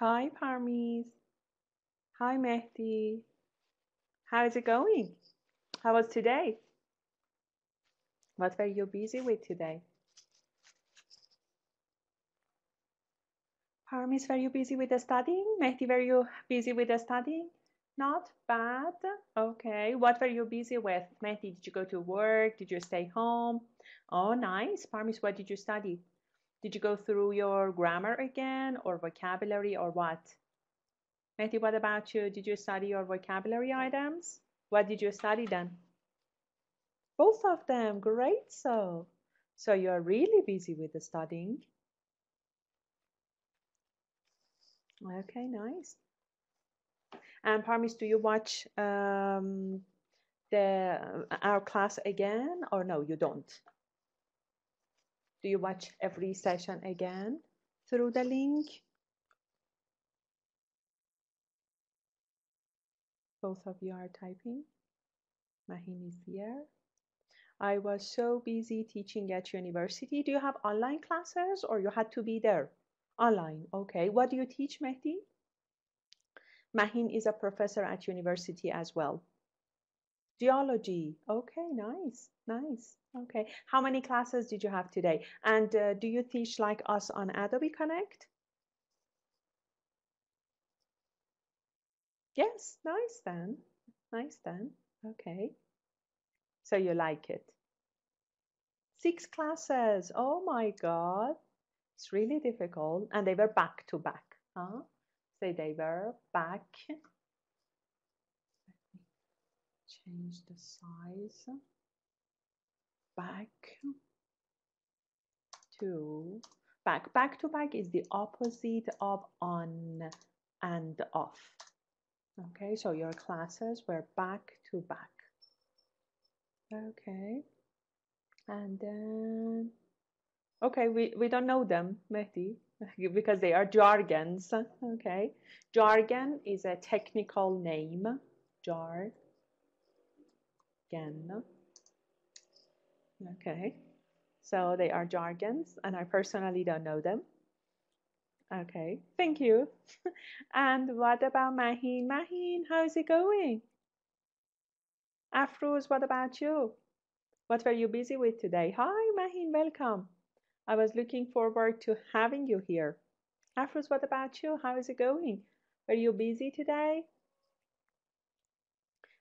Hi, Parmies. Hi, Mehdi. How is it going? How was today? What were you busy with today? Parmies, were you busy with the studying? Mehdi, were you busy with the studying? Not bad. Okay. What were you busy with? Mehdi, did you go to work? Did you stay home? Oh, nice. Parmies, what did you study? Did you go through your grammar again or vocabulary or what? Mehdi, what about you? Did you study your vocabulary items? What did you study then? Both of them, great. So you're really busy with the studying. Okay, nice. And Parmis, do you watch our class again or no, you don't? Do you watch every session again through the link? Both of you are typing. Mahin is here. I was so busy teaching at university. Do you have online classes or you had to be there? Online, okay. What do you teach, Mehdi? Mahin is a professor at university as well. Geology. Okay, nice, nice. Okay. How many classes did you have today? And do you teach like us on Adobe Connect? Yes, nice then. Nice then. Okay. So you like it. 6 classes. Oh my God. It's really difficult. And they were back to back. Huh? So they were back. Let me change the size. Back to back. Back to back is the opposite of on and off. Okay, so your classes were back to back. Okay, and then, okay, we don't know them, Mehdi, because they are jargons. Okay, jargon is a technical name. Jargon. Okay, so they are jargons, and I personally don't know them. Okay, thank you. And what about Mahin? Mahin, how's it going? Afruz, what about you? What were you busy with today? Hi, Mahin, welcome. I was looking forward to having you here. Afruz, what about you? How is it going? Were you busy today?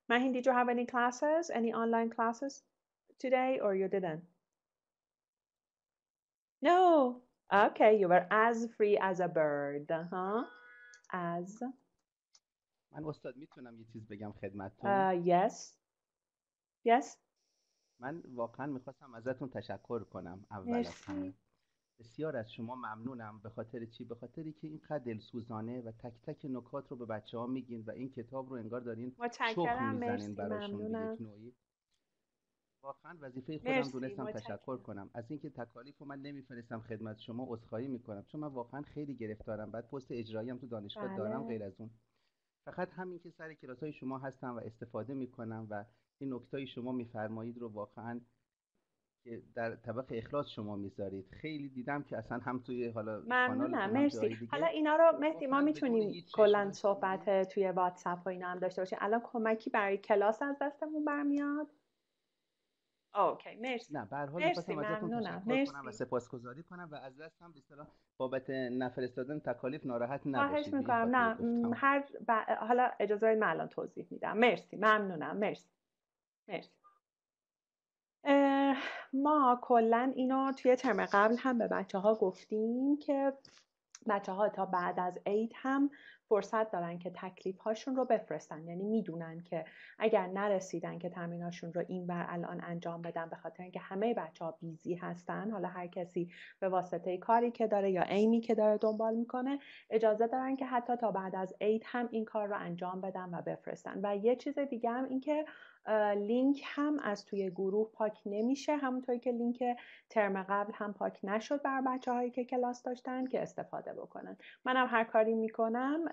Mahin, did you have any classes, any online classes today, or you didn't? No. Okay, you were as free as a bird, huh? As, من استاد میتونم یه چیز بگم خدمتتون؟ yes, yes. من واقعا میخواستم ازتون تشکر کنم اول از همه. مرسی. بسیار از شما ممنونم. به خاطر چی؟ به خاطری که اینقدر دلسوزانه و تک تک نکات رو به بچه‌ها میگین و این کتاب رو انگار دارین شخم متشکرم. میزنین مرسی. براشون به یک ممنونم. نوعی. واقعا وظیفه خودم مرسی. دونستم تشکر متشکرم. کنم. از اینکه تکالیف رو من نمیفرستم خدمت شما عذرخواهی میکنم، چون من واقعا خیلی گرفتارم. بعد پست اجرایی هم تو دانشگاه دارم. بله. غیر از اون فقط همین که سر کلاس‌های شما هستم و استفاده میکنم و این نکتای شما میفرمایید رو واقعا که در طبق اخلاص شما میذارید. خیلی دیدم که اصلا هم توی حالا ممنونم. کانالتون هم مرسی. جای حالا دیگه اینا رو مهدی ما واقعا بدون میتونیم هیچ کلا چشمندی. صحبت توی واتساپ و اینا هم داشته باشیم. الان کمکی برای کلاس از دستمون برمیاد. اوکی. مرسی. نه، به هر حال مرسی. میخواستم ازتون ممنونم. تشکر کنم و مرسی. سپاسگزاری کنم و از دستم به اصطلاح بابت نفرستادن تکالیف ناراحت خواهش نباشید، به این میکنم. خاطر نه گفتم. حالا اجازه بدید من الان توضیح میدم. مرسی. ممنونم. مرسی. مرسی. ما کلا اینو توی ترم قبل هم به بچه ها گفتیم که بچه ها تا بعد از عید هم فرصت دارن که تکلیف هاشون رو بفرستن. یعنی میدونن که اگر نرسیدن که تمریناشون رو اینور الان انجام بدن، به خاطر اینکه همه بچه ها بیزی هستن، حالا هر کسی به واسطه کاری که داره یا ایمی که داره دنبال میکنه، اجازه دارن که حتی تا بعد از عید هم این کار رو انجام بدن و بفرستن. و یه چیز دیگه هم این که لینک هم از توی گروه پاک نمیشه، همونطوری که لینک ترم قبل هم پاک نشد بر بچه هایی که کلاس داشتن که استفاده بکنن. منم هر کاری میکنم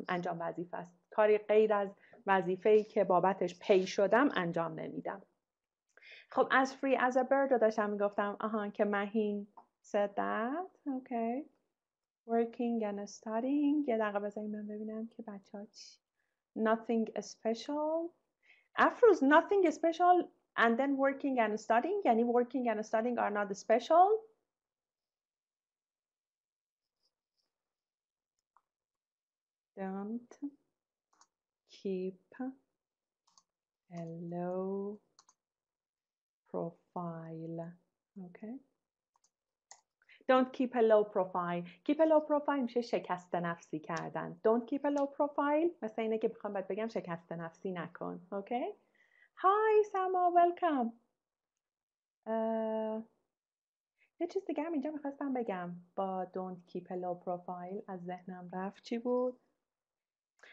انجام وظیفه است. کاری غیر از وظیفه‌ای که بابتش پی شدم انجام نمیدم. خب از free as a bird رو داشتم میگفتم. که مهین said that. Okay. working and studying. یه دقیقه بذارید من ببینم که بچه ها چی. Nothing special. Afros, nothing special and then working and studying. یعنی working and studying are not special. Don't keep a low profile. Okay. Don't keep a low profile. Keep a low profile میشه شکست نفسی کردن. Don't keep a low profile مثلا اینه که بخوام بهت بگم شکست نفسی نکن. Okay. Hi Sama, welcome. یه چیز دیگه هم اینجا میخواستم بگم با don't keep a low profile از ذهنم رفت. چی بود؟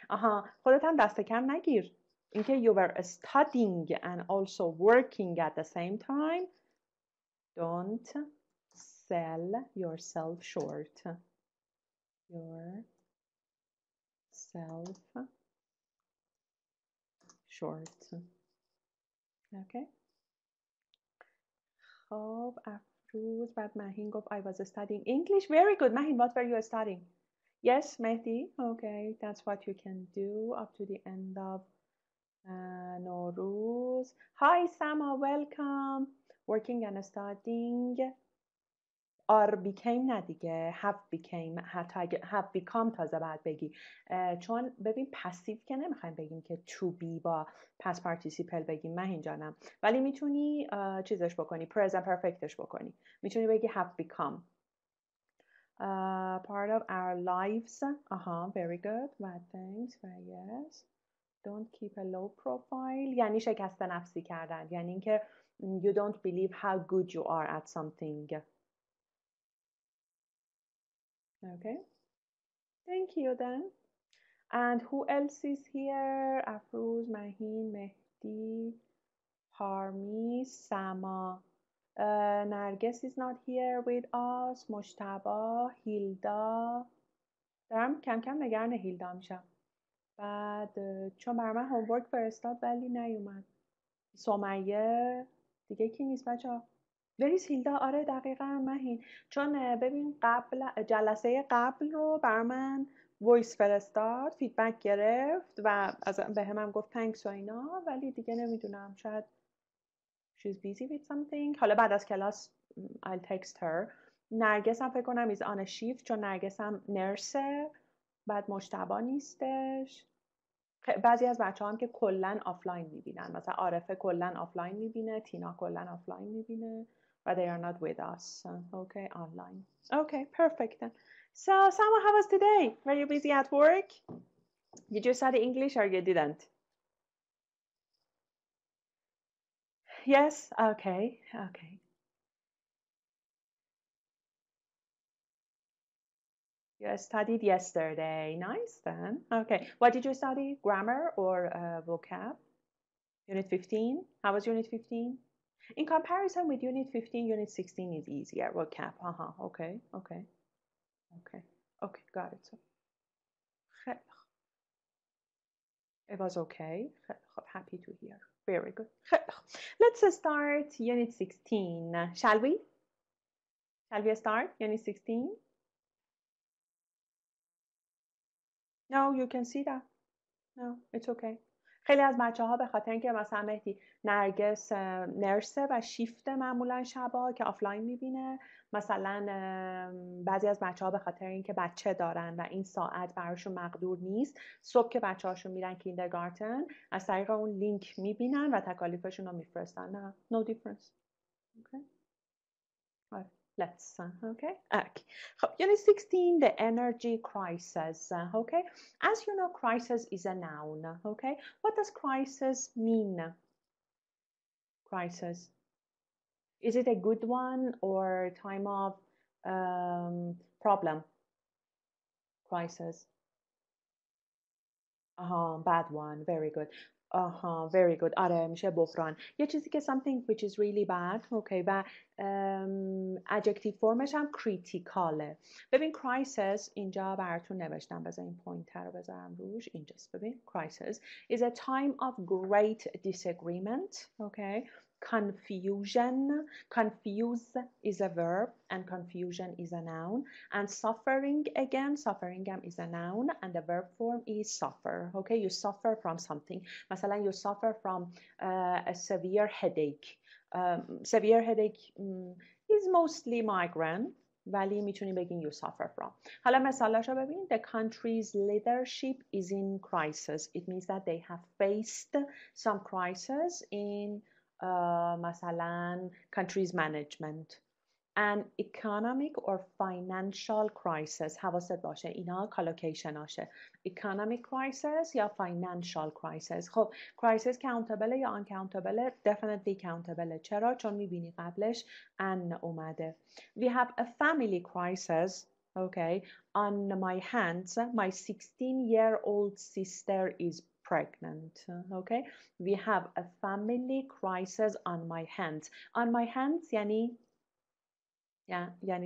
آها، خودت هم دست کم نگیر. اینکه you were studying and also working at the same time. Don't sell yourself short. Yourself short. Okay. خب افروز بعد مهین گفت I was studying English. Very good. مهین, what were you studying? Yes, Mehdi. Okay, that's what you can do up to the end of Nowruz. Hi Sama, welcome. Working and studying. are became نه دیگه have became. حتی اگه have become تازه بعد بگی چون ببین پسیو که نمیخوایم بگیم که to be با past participle بگیم مهین جانم ولی میتونی چیزش بکنی present perfectش بکنی میتونی بگی have become part of our lives. Very good. Bad things. Very yes. Don't keep a low profile. یعنی شکست نفسی کردن یعنی اینکه you don't believe how good you are at something. Okay. Thank you then. And who else is here? Afroz, Mahin, Mehdi, Parmi, Sama. Narges is not here with us. Mojtaba, Hilda. دارم کم کم نگران هیلدا میشم. بعد چون برای من هومورک فرستاد ولی نیومد. سمیه دیگه کی نیست بچه‌ها؟ بریز هیلدا. آره دقیقاً مهین چون ببین جلسه قبل رو بر من وایس فرستاد فیدبک گرفت و به هم گفت تانکس و اینا ولی دیگه نمیدونم شاید she's busy with something. حالا بعد از کلاس I'll text her. نرگس هم فکر کنم is on a shift چون نرگس هم نرسه. بعد مجتبی نیستش. بعضی از بچه هم که کلن آفلاین میبینن مثلا عارفه کلن آفلاین میبینه تینا کلن آفلاین میبینه و they are not with us. Okay, online. Okay, perfect then. So Sama, how was today? Were you busy at work? Did you study English or you didn't? Yes? Okay. You studied yesterday. Nice then. Okay. What did you study? Grammar or vocab? Unit 15? How was Unit 15? In comparison with Unit 15, Unit 16 is easier. Vocab. Okay. Got it. It was okay. Happy to hear. Very good. Let's start Unit 16. Shall we? Shall we start Unit 16? No, you can see that. No, it's okay. خیلی از بچه ها به خاطر اینکه مثلا مهدی نرگس نرسه و شیفت معمولا شبا که آفلاین میبینه مثلا بعضی از بچه ها به خاطر اینکه بچه دارن و این ساعت براشون مقدور نیست صبح که بچه هاشون میرن کیندرگارتن از طریق اون لینک میبینن و تکالیفشون رو میفرستن. نه no difference. Okay. Let's okay. Unit 16, the energy crisis. Okay, as you know, crisis is a noun. Okay, what does crisis mean? Crisis. Is it a good one or time of problem? Crisis. Bad one. Very good. Very good. آره میشه بحران. یه چیزی که something which is really bad. Okay. و adjective فرمش هم criticalه. ببین crisis اینجا براتون نوشتم. بذار این پوینتر رو بذارم روش. اینجاست ببین. Crisis is a time of great disagreement. Okay. confusion. Confuse is a verb and confusion is a noun. And suffering, again, suffering is a noun and the verb form is suffer. Okay, you suffer from something. مثلا you suffer from a severe headache. Severe headache is mostly migraine. ولی میتونیم بگیم you suffer from. حالا مثالش رو ببین. The country's leadership is in crisis. It means that they have faced some crisis in مثلا country's management. An economic or financial crisis. حواست باشه اینا کالوکیشناشه. Economic crisis یا financial crisis. خب crisis countable یا uncountable؟ Definitely countable. چرا؟ چون میبینی قبلش ان اومده. We have a family crisis. Okay. On my hands, my 16-year-old sister is pregnant. Okay. We have a family crisis on my hands. On my hands یعنی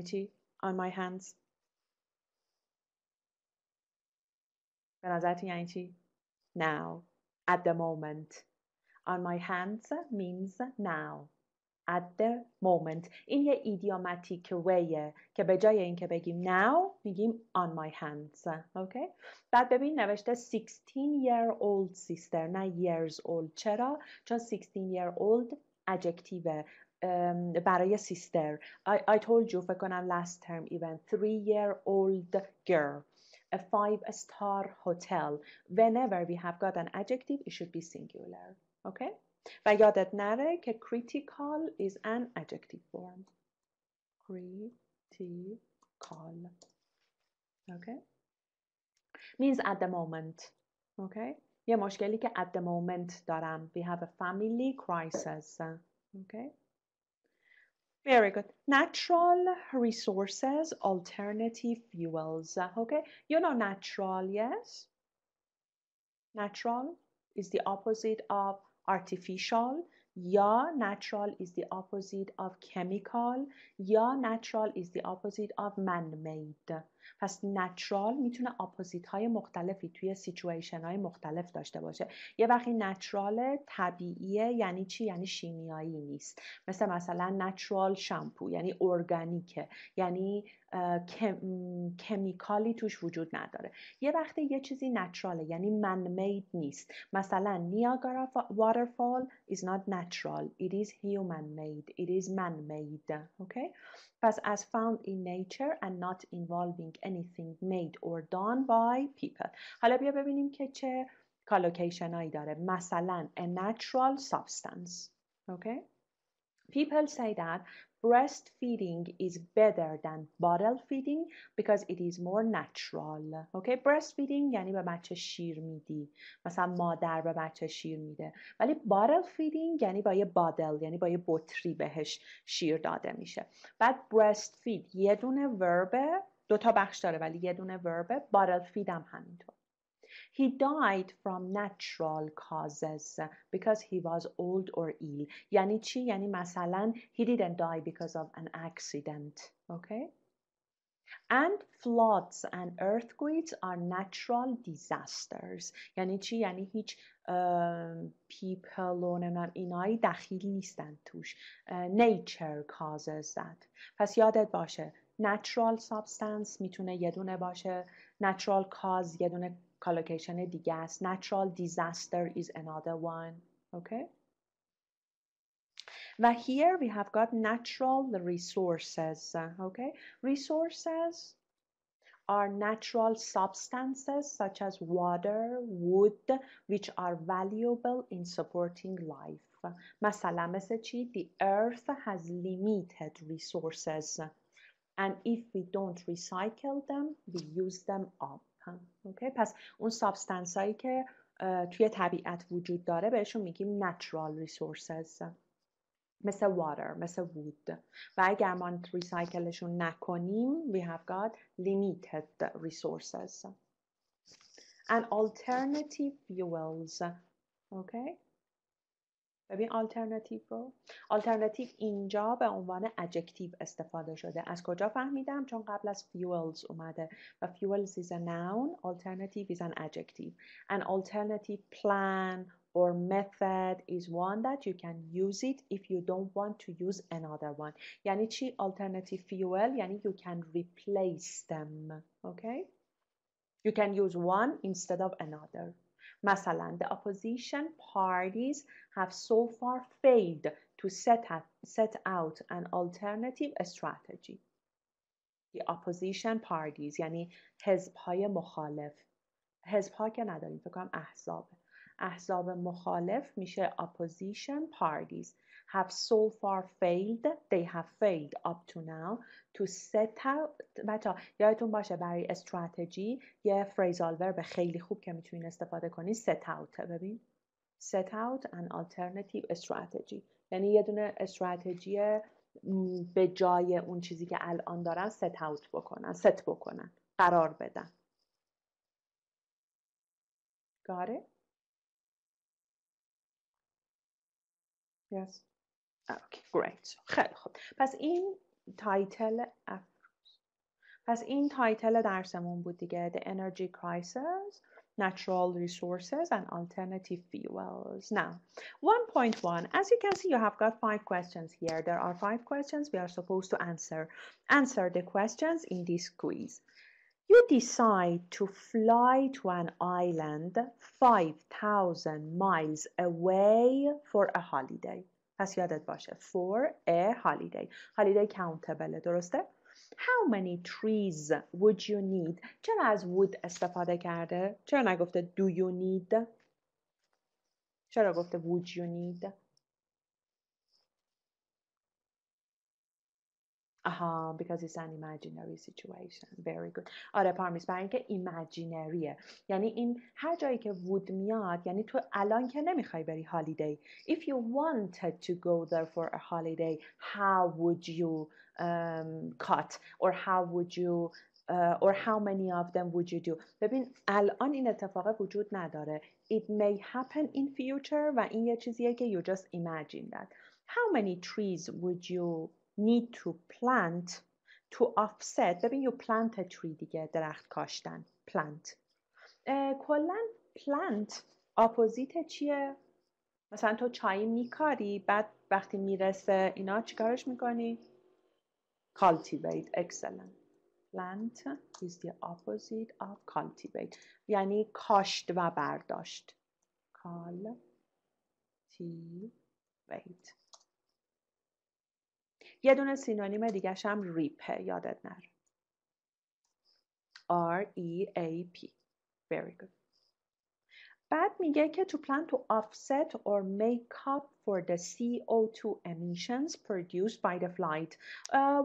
چی؟ On my hands. به نظرت یعنی چی؟ Now. At the moment. On my hands means now. At the moment. این یه ایدیوماتیک ویه که به جای اینکه بگیم now میگیم on my hands. Okay? بعد ببین نوشته 16-year-old sister نه years old. چرا؟ چون 16-year-old adjective برای sister. I told you فکر کنم last term even 3-year-old girl. A 5-star hotel. Whenever we have got an adjective it should be singular. Okay? و یادت نره که critical is an adjective form. Critical. Okay? Means at the moment. Okay? یه مشکلی که at the moment دارم. We have a family crisis. Okay? Very good. Natural resources, alternative fuels. Okay? You know natural, yes? Natural is the opposite of artificial. یا natural is the opposite of chemical. یا natural is the opposite of man-made. پس natural میتونه opposite های مختلفی توی situation های مختلف داشته باشه. یه وقتی natural طبیعیه یعنی چی؟ یعنی شیمیایی نیست. مثلا natural شامپو یعنی ارگانیکه. یعنی کمیکالی توش وجود نداره. یه وقتی یه چیزی نچراله یعنی man made نیست. مثلا Niagara waterfall is not natural. It is human made. It is man made. Okay? پس as found in nature and not involving anything made or done by people. حالا بیا ببینیم که چه کالوکیشن هایی داره. مثلا a natural substance. Okay? People say that breastfeeding is better than bottle feeding because it is more natural. Okay? Breastfeeding یعنی به بچه شیر میدی. مثلا مادر به بچه شیر میده. ولی bottle feeding یعنی با یه بادل یعنی با یه بطری بهش شیر داده میشه. بعد breastfeed یه دونه وربه 2 تا بخش داره ولی یه دونه وربه. bottle feed هم همینطور. He died from natural causes because he was old or ill. یعنی چی؟ یعنی مثلا he didn't die because of an accident. Okay? And floods and earthquakes are natural disasters. یعنی چی؟ یعنی هیچ people و اینایی دخیل نیستن توش. Nature causes that. پس یادت باشه natural substance میتونه یه دونه باشه. Natural cause یه دونه collocation دیگه است. Natural disaster is another one. Okay? و here we have got natural resources. Okay? Resources are natural substances such as water, wood, which are valuable in supporting life. مثلا مثل چی؟ The earth has limited resources. And if we don't recycle them, we use them up. Okay? پس اون سابستنس هایی که توی طبیعت وجود داره بهشون میگیم natural resources. مثل water، مثل wood. و اگر ما ریسایکلشون نکنیم we have got limited resources. And alternative fuels. Okay? ببین alternative رو. alternative اینجا به عنوان adjective استفاده شده. از کجا فهمیدم؟ چون قبل از fuels اومده. و fuels is a noun. Alternative is an adjective. An alternative plan or method is one that you can use it if you don't want to use another one. یعنی چی alternative fuel؟ یعنی you can replace them. Okay? You can use one instead of another. مثلا the opposition parties have so far failed to set out an alternative strategy. The opposition parties یعنی حزب‌های مخالف. حزب‌ها که نداریم، فکر کنم احزاب مخالف میشه opposition parties have so far failed. They have failed up to now to set out. بچه یادتون باشه برای استراتژی یه فریزال ورب خیلی خوب که میتونین استفاده کنی set out. ببین set out an alternative strategy یعنی یه دونه استراتژی به جای اون چیزی که الان دارن set out بکنن، set بکنن، قرار بدن. Got it? Yes. Okay, great. خیلی خوب. پس این تایتل درسمون بود دیگه. The energy crisis, natural resources and alternative fuels. Now, 1.1. As you can see, you have got 5 questions here. There are 5 questions we are supposed to answer. Answer the questions in this quiz. You decide to fly to an island 5,000 miles away for a holiday. پس یادت باشه for a holiday. holiday countable درسته؟ How many trees would you need? چرا از would استفاده کرده؟ چرا نگفته do you need؟ چرا گفته would you need؟ because it's an imaginary situation. Very good. آره پارمیس، برای اینکه ایمجینریه. یعنی این هر جایی که would میاد یعنی تو الان که نمیخوای بری هالیدی. If you wanted to go there for a holiday, how would you cut or how would you or how many of them would you do؟ ببین الان این اتفاق وجود نداره. It may happen in future و این یه چیزیه که you just imagine that. How many trees would you need to plant to offset؟ ببین you plant a tree دیگه، درخت کاشتن. plant. کلا plant اپوزیت چیه؟ مثلا تو چای میکاری بعد وقتی میرسه اینا چیکارش میکنی؟ cultivate. excellent. plant is the opposite of cultivate. یعنی کاشت و برداشت. cultivate. یه دونه سینونیم دیگه هم ریپه، یادت نره. R-E-A-P. Very good. بعد میگه که to plan to offset or make up for the CO2 emissions produced by the flight.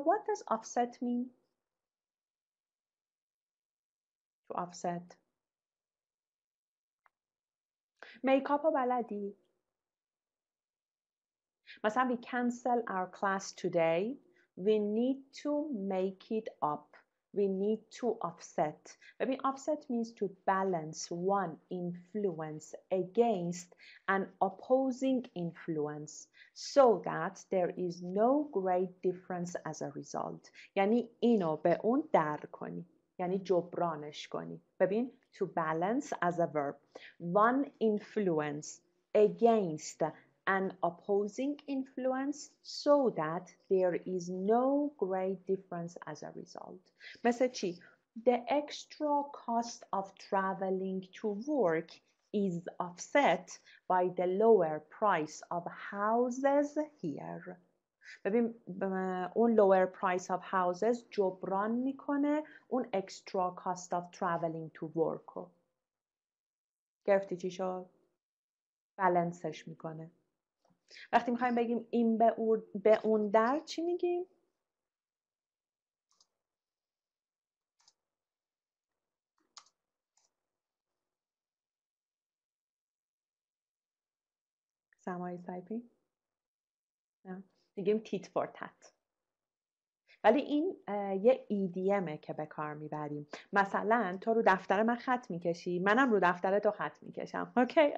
What does offset mean? To offset. make up رو بلدی؟ مثلا we cancel our class today. We need to make it up. We need to offset. ببین offset means to balance one influence against an opposing influence so that there is no great difference as a result. یعنی اینو به اون در کنی. یعنی جبرانش کنی. ببین to balance as a verb. One influence against an opposing influence so that there is no great difference as a result. مثل چی؟ The extra cost of traveling to work is offset by the lower price of houses here. ببین اون lower price of houses جبران میکنه اون extra cost of traveling to work رو. گرفتی چی شد؟ بالانسش میکنه. وقتی میخوایم بگیم این به اون در چی میگیم؟ سمای تایپینگ؟ نه. میگیم تیت فور تت. ولی این یه ایدیمه که به کار میبریم. مثلا تو رو دفتر من خط میکشی، منم رو دفتر تو خط میکشم. اوکی؟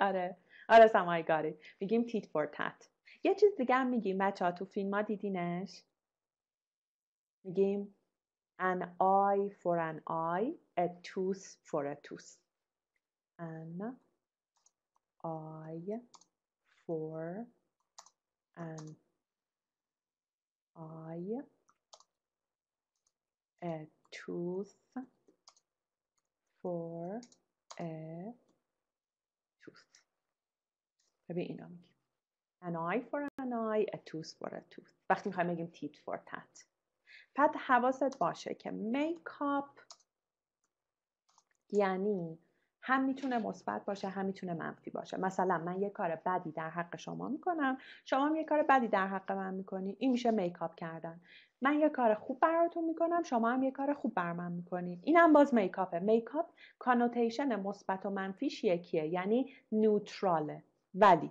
آره سمای گاری. میگیم تیت فور تت. یه چیز دیگه هم میگیم بچه ها، تو فیلم ها دیدینش؟ میگیم an eye for an eye, a tooth for a tooth. An eye, for an eye, a tooth, for a tooth. ببین اینا میگیم an eye for an eye, a tooth for a tooth. وقتی میخوایم بگیم tit for tat. پس حواست باشه که میکاپ یعنی هم میتونه مثبت باشه هم میتونه منفی باشه. مثلا من یه کار بدی در حق شما میکنم، شما هم یه کار بدی در حق من میکنی، این میشه میکاپ کردن. من یه کار خوب براتون میکنم، شما هم یه کار خوب بر من میکنی، اینم باز میکاپه. میکاپ کانوتیشن مثبت و منفیش یکیه، یعنی نیوتراله. ولی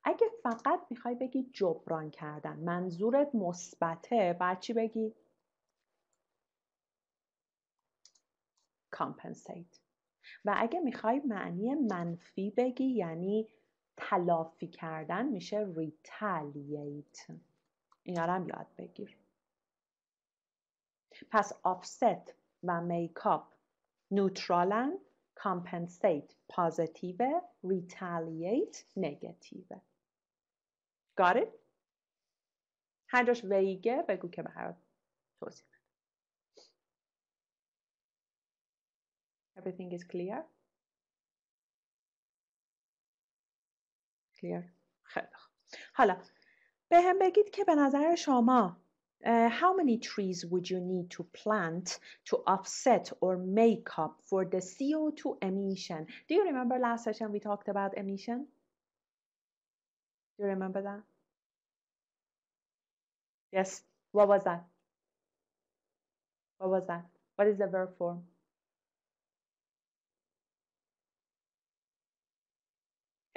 اگه فقط میخوای بگی جبران کردن، منظورت مثبته، بعد چی بگی؟ compensate. و اگه میخوای معنی منفی بگی یعنی تلافی کردن، میشه retaliate. اینا رو هم یاد بگیر. پس offset و میکاپ نیوترالن، compensate پازیتیو، retaliate نگتیو. got it؟ هر جاش ویگه بگو که برات توضیح بده. Everything is clear? clear. خیلی خوب. حالا به هم بگید که به نظر شما how many trees would you need to plant to offset or make up for the CO2 emission? Do you remember last session we talked about emission? Do you remember that? Yes. What was that? What was that? What is the verb form?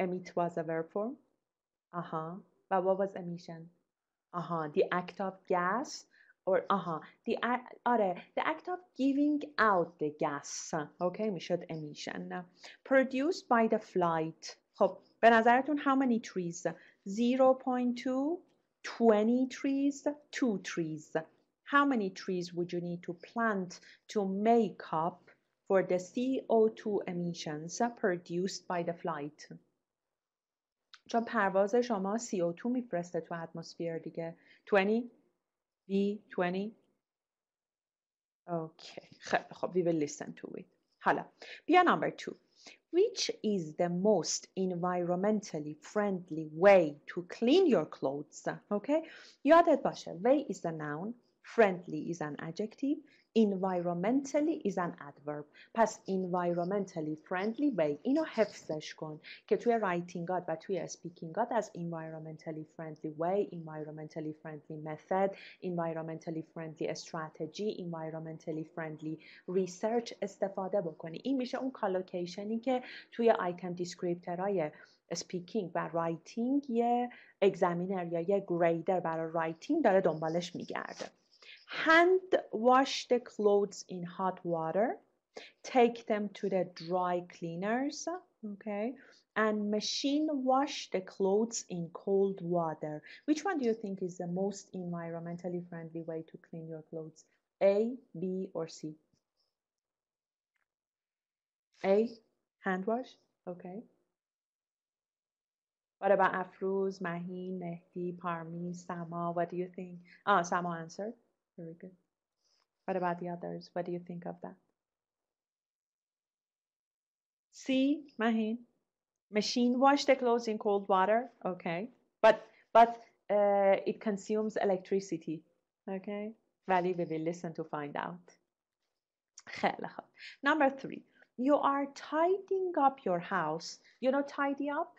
Emit was a verb form. But what was emission? The act of gas or the act of giving out the gas. Okay, میشد emission. Produced by the flight. خب به نظرتون how many trees? 0.2, 20 trees, 2 trees. How many trees would you need to plant to make up for the CO2 emissions produced by the flight? چون پرواز شما CO2 میفرسته تو اتمسفر دیگه. 20 B20. Okay. خیلی خب. We will listen to it. حالا بیا number 2. Which is the most environmentally friendly way to clean your clothes? Okay. یادت باشه way is a noun, friendly is an adjective, environmentally is an adverb. پس environmentally friendly way اینو حفظش کن که توی رایتینگات و توی اسپیکینگات از environmentally friendly way, environmentally friendly method, environmentally friendly strategy, environmentally friendly research استفاده بکنی. این میشه اون کالوکیشنی که توی آیتم دیسکریپترهای اسپیکینگ و رایتینگ یه اگزامینر یا یه گریدر برای رایتینگ داره دنبالش میگرده. Hand wash the clothes in hot water, take them to the dry cleaners, okay, and machine wash the clothes in cold water. Which one do you think is the most environmentally friendly way to clean your clothes? A, B, or C? A, hand wash, okay. What about Afruz, Maheen, Mehdi, Parmi, Sama? What do you think? Sama answered. Very good. What about the others? What do you think of that? C, Maheen. Machine wash the clothes in cold water. Okay. But it consumes electricity. Okay. Valley, we will listen to find out. خیلی خوب. Number 3. You are tidying up your house. You know tidy up?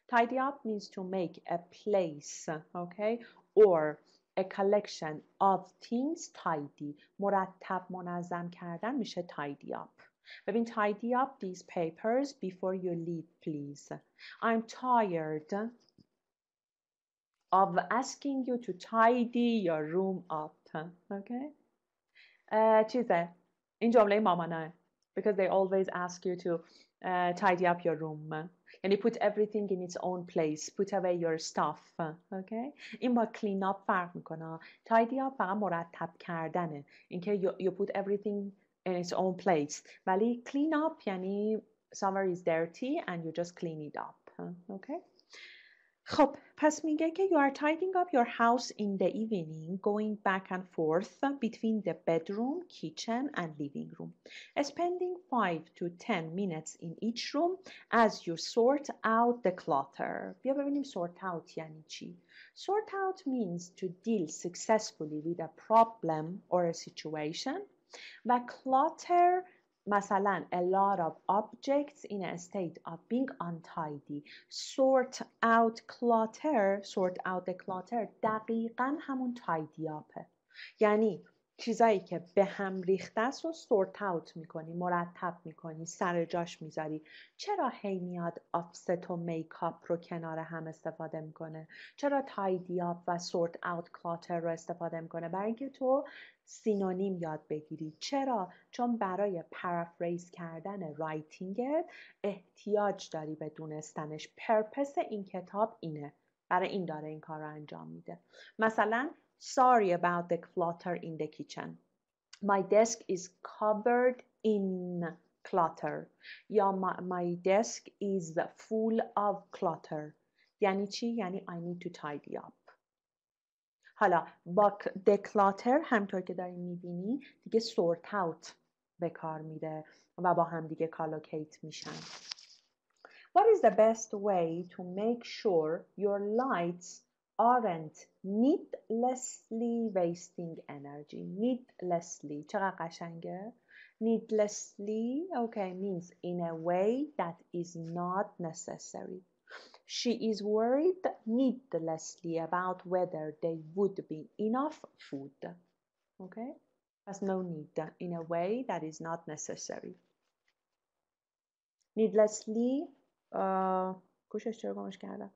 Tidy up means to make a place, okay, or a collection of things tidy. مرتب منظم کردن میشه tidy up. ببین tidy up these papers before you leave, please. I'm tired of asking you to tidy your room up. Okay? چیزه این جمله مامانه because they always ask you to tidy up your room. یعنی put everything in its own place, put away your stuff. Okay? این با clean up فرق میکنه. tidy up فقط مرتب کردنه. اینکه you put everything in its own place. ولی clean up یعنی somewhere is dirty and you just clean it up. Okay. خب پس میگه که you are tidying up your house in the evening, going back and forth between the bedroom, kitchen and living room, spending 5 to 10 minutes in each room as you sort out the clutter. بیا ببینیم sort out یعنی چی. Sort out means to deal successfully with a problem or a situation. و clutter مثلا a lot of objects in a state of being untidy. Sort out the clutter دقیقا همون tidy upه. یعنی چیزایی که به هم ریخته است رو sort out میکنی، مرتب میکنی، سر جاش میذاری. چرا هی میاد آفست و میکاپ رو کنار هم استفاده میکنه؟ چرا tidy up و sort out clutter رو استفاده میکنه؟ برای اینکه تو سینونیم یاد بگیری. چرا؟ چون برای پرافریز کردن رایتینگت احتیاج داری به دونستنش. پرپس این کتاب اینه، برای این داره این کار رو انجام میده. مثلا sorry about the clutter in the kitchen. My desk is covered in clutter. یا my desk is full of clutter. یعنی چی؟ یعنی I need to tidy up. حالا با declutter همطور که داری میبینی دیگه sort out به کار میره و با هم دیگه کالوکیت میشن. What is the best way to make sure your lights aren't needlessly wasting energy? Needlessly چقدر قشنگه؟ Needlessly, okay, means in a way that is not necessary. She is worried needlessly about whether there would be enough food. Okay? There's no need in a way that is not necessary. Needlessly گوشش چرا گمش کردم؟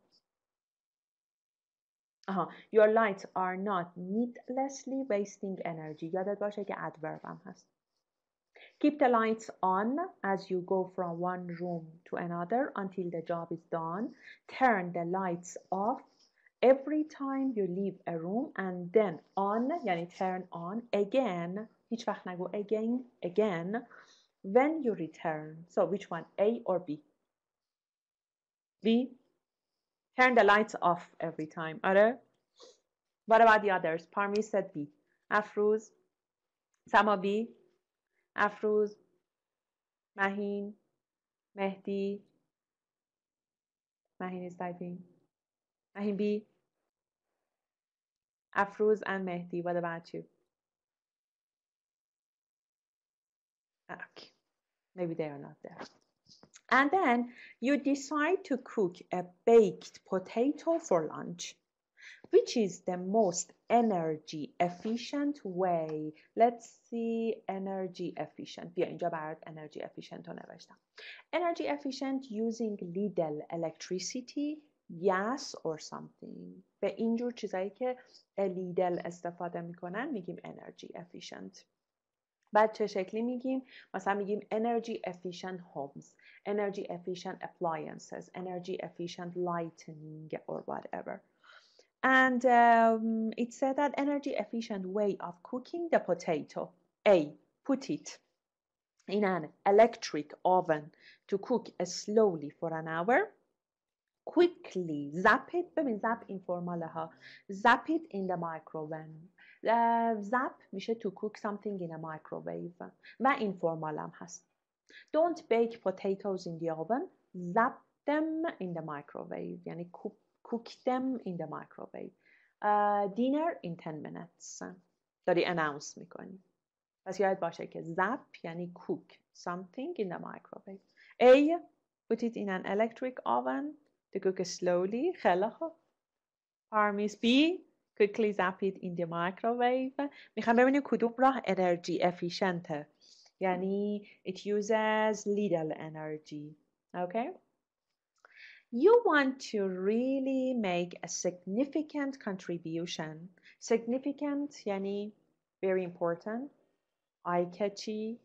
Your lights are not needlessly wasting energy. یادت باشه که adverb هم هست. Keep the lights on as you go from one room to another until the job is done. Turn the lights off every time you leave a room and then on یعنی turn on again. هیچ وقت نگو again when you return. So which one, A or B? B. Turn the lights off every time. آره. What about the others? Parmi said B. Afruz. Sama B. Afruz. Mahin. Mehdi. Mahin is typing. Mahin B. Afruz and Mehdi. What about you? Okay. Maybe they are not there. And then you decide to cook a baked potato for lunch. Which is the most energy efficient way? Let's see energy efficient. بیا اینجا برات energy efficient رو نوشتم. Energy efficient using little electricity, gas or something. به اینجور چیزایی که little استفاده میکنن میگیم energy efficient. بعد چه شکلی میگیم؟ مثلا میگیم energy efficient homes, energy efficient appliances, energy efficient lighting or whatever. And it said that energy efficient way of cooking the potato. A. Put it in an electric oven to cook slowly for an hour. Quickly zap it. ببین zap اینفورماله ها. Zap it in the microwave. Zap میشه to cook something in a microwave. و اینفورمال هم هست. Don't bake potatoes in the oven. Zap them in the microwave. یعنی cook them in the microwave. Dinner in 10 minutes. داری announce میکنی. پس یاد باشه که zap یعنی cook something in the microwave. A. Put it in an electric oven to cook slowly. خیلی خوب. Parmis B. Quickly zap it in the microwave. میخوام ببینیم کدوم راه energy efficient. یعنی it uses little energy. Okay? You want to really make a significant contribution. Significant یعنی very important, eye-catchy.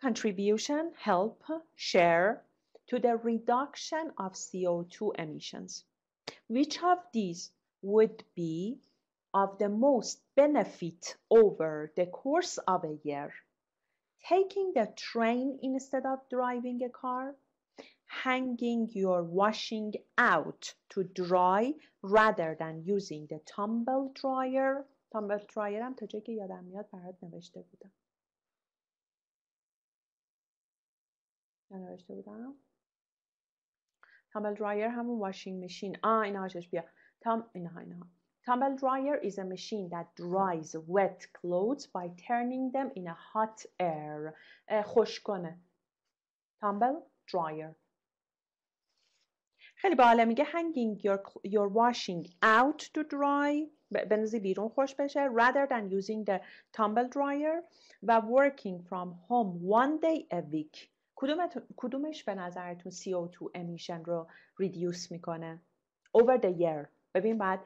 Contribution, help, share to the reduction of CO2 emissions. Which of these would be of the most benefit over the course of a year? taking the train instead of driving a car, hanging your washing out to dry rather than using the tumble dryer. tumble dryer هم تا جایی که یادم میاد برات نوشته بودم. tumble dryer همون washing machine. اینا هاشش بیا. اینها. Tumble dryer is a machine that dries wet clothes by turning them in a hot air. خشک کنه. Tumble dryer. خیلی باحاله. میگه hanging your washing out to dry بندازی بیرون خوش بشه rather than using the tumble dryer و working from home one day a week. کدومش به نظرتون CO2 emission رو reduce میکنه؟ Over the year. ببین بعد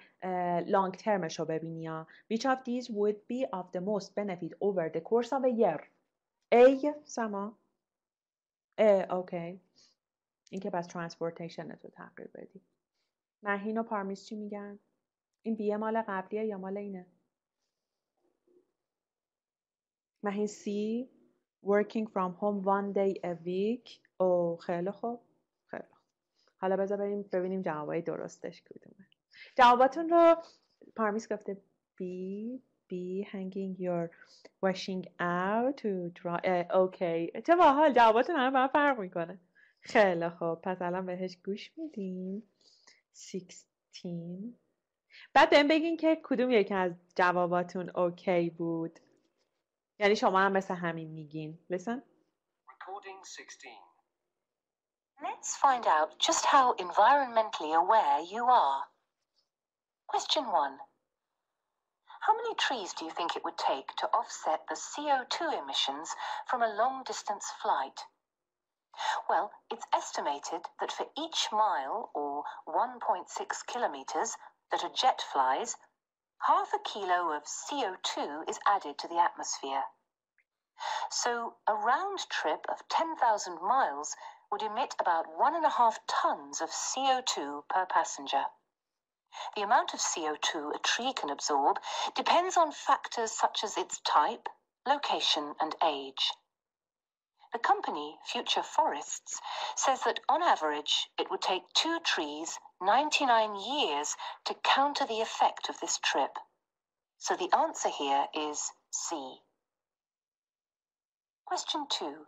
long termش رو ببینی ها. Which of these would be of the most benefit over the course of a year? A. سما. اوکی. این که بس transportation تو تغییر بدی. مهین و پارمیس چی میگن؟ این بیه مال قبلیه یا مال اینه؟ مهین سی working from home one day a week. خیلی خوب. خیلی خوب. حالا بذار ببینیم جوابای درستش کدومه. جواباتون رو پارمیس گفته B hanging your washing out to dry. اوکی. چه باحال جواباتون همه با فرق میکنه. خیلی خوب. پس الان بهش گوش میدیم. 16. بعد بهم بگین که کدوم یکی از جواباتون اوکی بود. یعنی شما هم مثل همین میگین. Listen. Recording 16. Let's find out just how environmentally aware you are. Question 1. How many trees do you think it would take to offset the CO2 emissions from a long-distance flight? Well, it's estimated that for each mile, or 1.6 kilometers, that a jet flies, half a kilo of CO2 is added to the atmosphere. So a round trip of 10,000 miles would emit about 1.5 tons of CO2 per passenger. The amount of CO2 a tree can absorb depends on factors such as its type, location, and age. The company, Future Forests, says that on average it would take 2 trees 99 years to counter the effect of this trip. So the answer here is C. Question 2.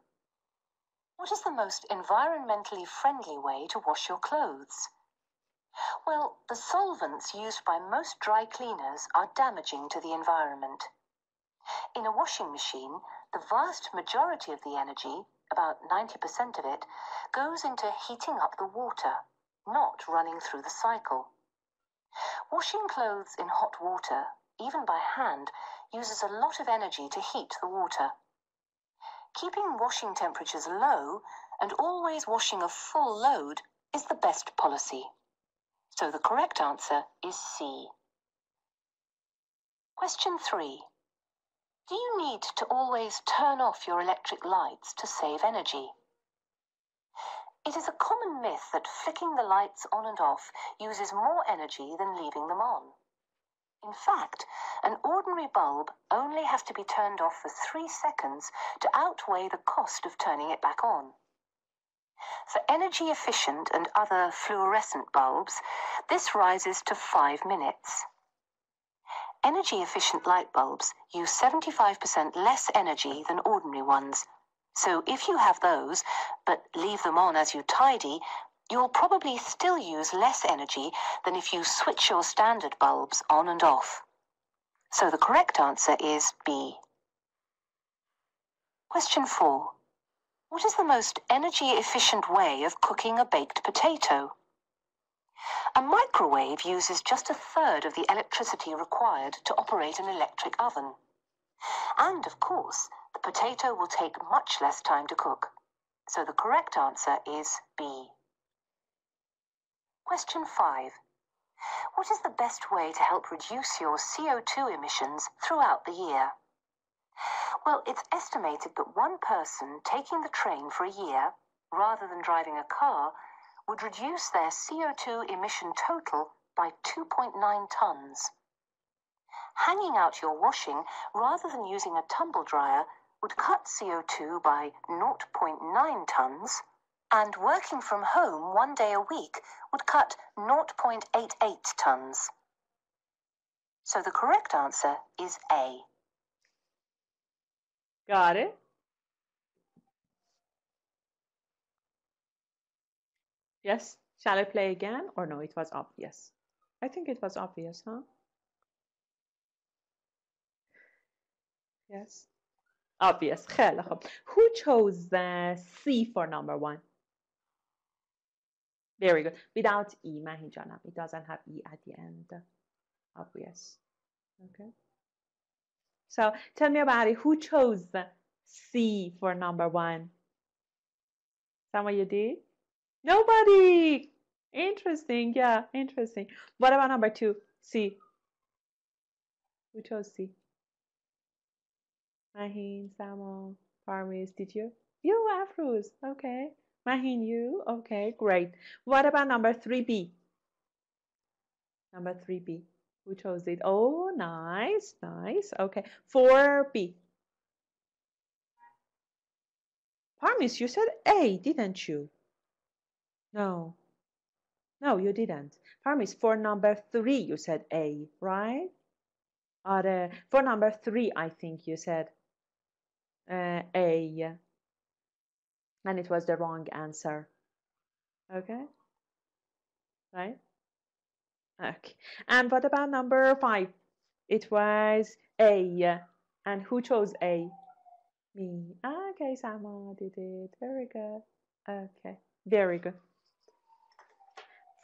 What is the most environmentally friendly way to wash your clothes? Well, the solvents used by most dry cleaners are damaging to the environment. In a washing machine, the vast majority of the energy, about 90% of it, goes into heating up the water, not running through the cycle. Washing clothes in hot water, even by hand, uses a lot of energy to heat the water. Keeping washing temperatures low and always washing a full load is the best policy. So the correct answer is C. Question 3. Do you need to always turn off your electric lights to save energy? It is a common myth that flicking the lights on and off uses more energy than leaving them on. In fact, an ordinary bulb only has to be turned off for 3 seconds to outweigh the cost of turning it back on. For energy-efficient and other fluorescent bulbs, this rises to 5 minutes. Energy-efficient light bulbs use 75% less energy than ordinary ones, so if you have those, but leave them on as you tidy, you'll probably still use less energy than if you switch your standard bulbs on and off. So the correct answer is B. Question 4. What is the most energy-efficient way of cooking a baked potato? A microwave uses just 1/3 of the electricity required to operate an electric oven. And, of course, the potato will take much less time to cook. So the correct answer is B. Question 5. What is the best way to help reduce your CO2 emissions throughout the year? Well, it's estimated that one person taking the train for a year, rather than driving a car, would reduce their CO2 emission total by 2.9 tons. Hanging out your washing rather than using a tumble dryer would cut CO2 by 0.9 tons, and working from home 1 day a week would cut 0.88 tons. So the correct answer is A. Got it? Yes? Shall I play again? Or no, it was obvious. I think it was obvious, huh? Yes? Obvious. خیلی خوب. Who chose the C for number 1? Very good. Without E, Mahin Janam. It doesn't have E at the end. Obvious. Okay. So tell me about it. Who chose C for number 1? Someone you did? Nobody. Interesting. Yeah, interesting. What about number 2? C. Who chose C? Mahin, Samo, Parmis, did you? You, Afruz. Okay. Mahin, you? Okay, great. What about number 3B? Number 3B. Who chose it? Oh, nice, nice. Okay. 4B. Parmis, you said A, didn't you? No. No, you didn't. Parmis, for number 3, you said A, right? For number 3, I think you said A. And it was the wrong answer. Okay? Right? Okay. And what about number 5? It was A. And who chose A? Me. Okay, Sama did it. Very good. Okay. Very good.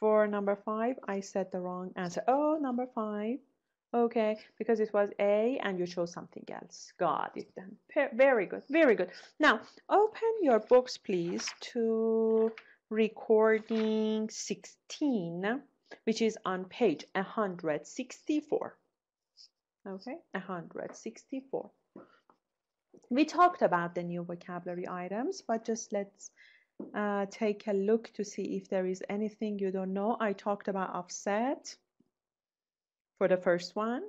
For number 5, I said the wrong answer. Oh, number 5. Okay, because it was A and you chose something else. Got it then. Very good. Very good. Now, open your books, please, to recording 16, which is on page 164. Okay, 164. We talked about the new vocabulary items, but just let's take a look to see if there is anything you don't know. I talked about offset for the first one.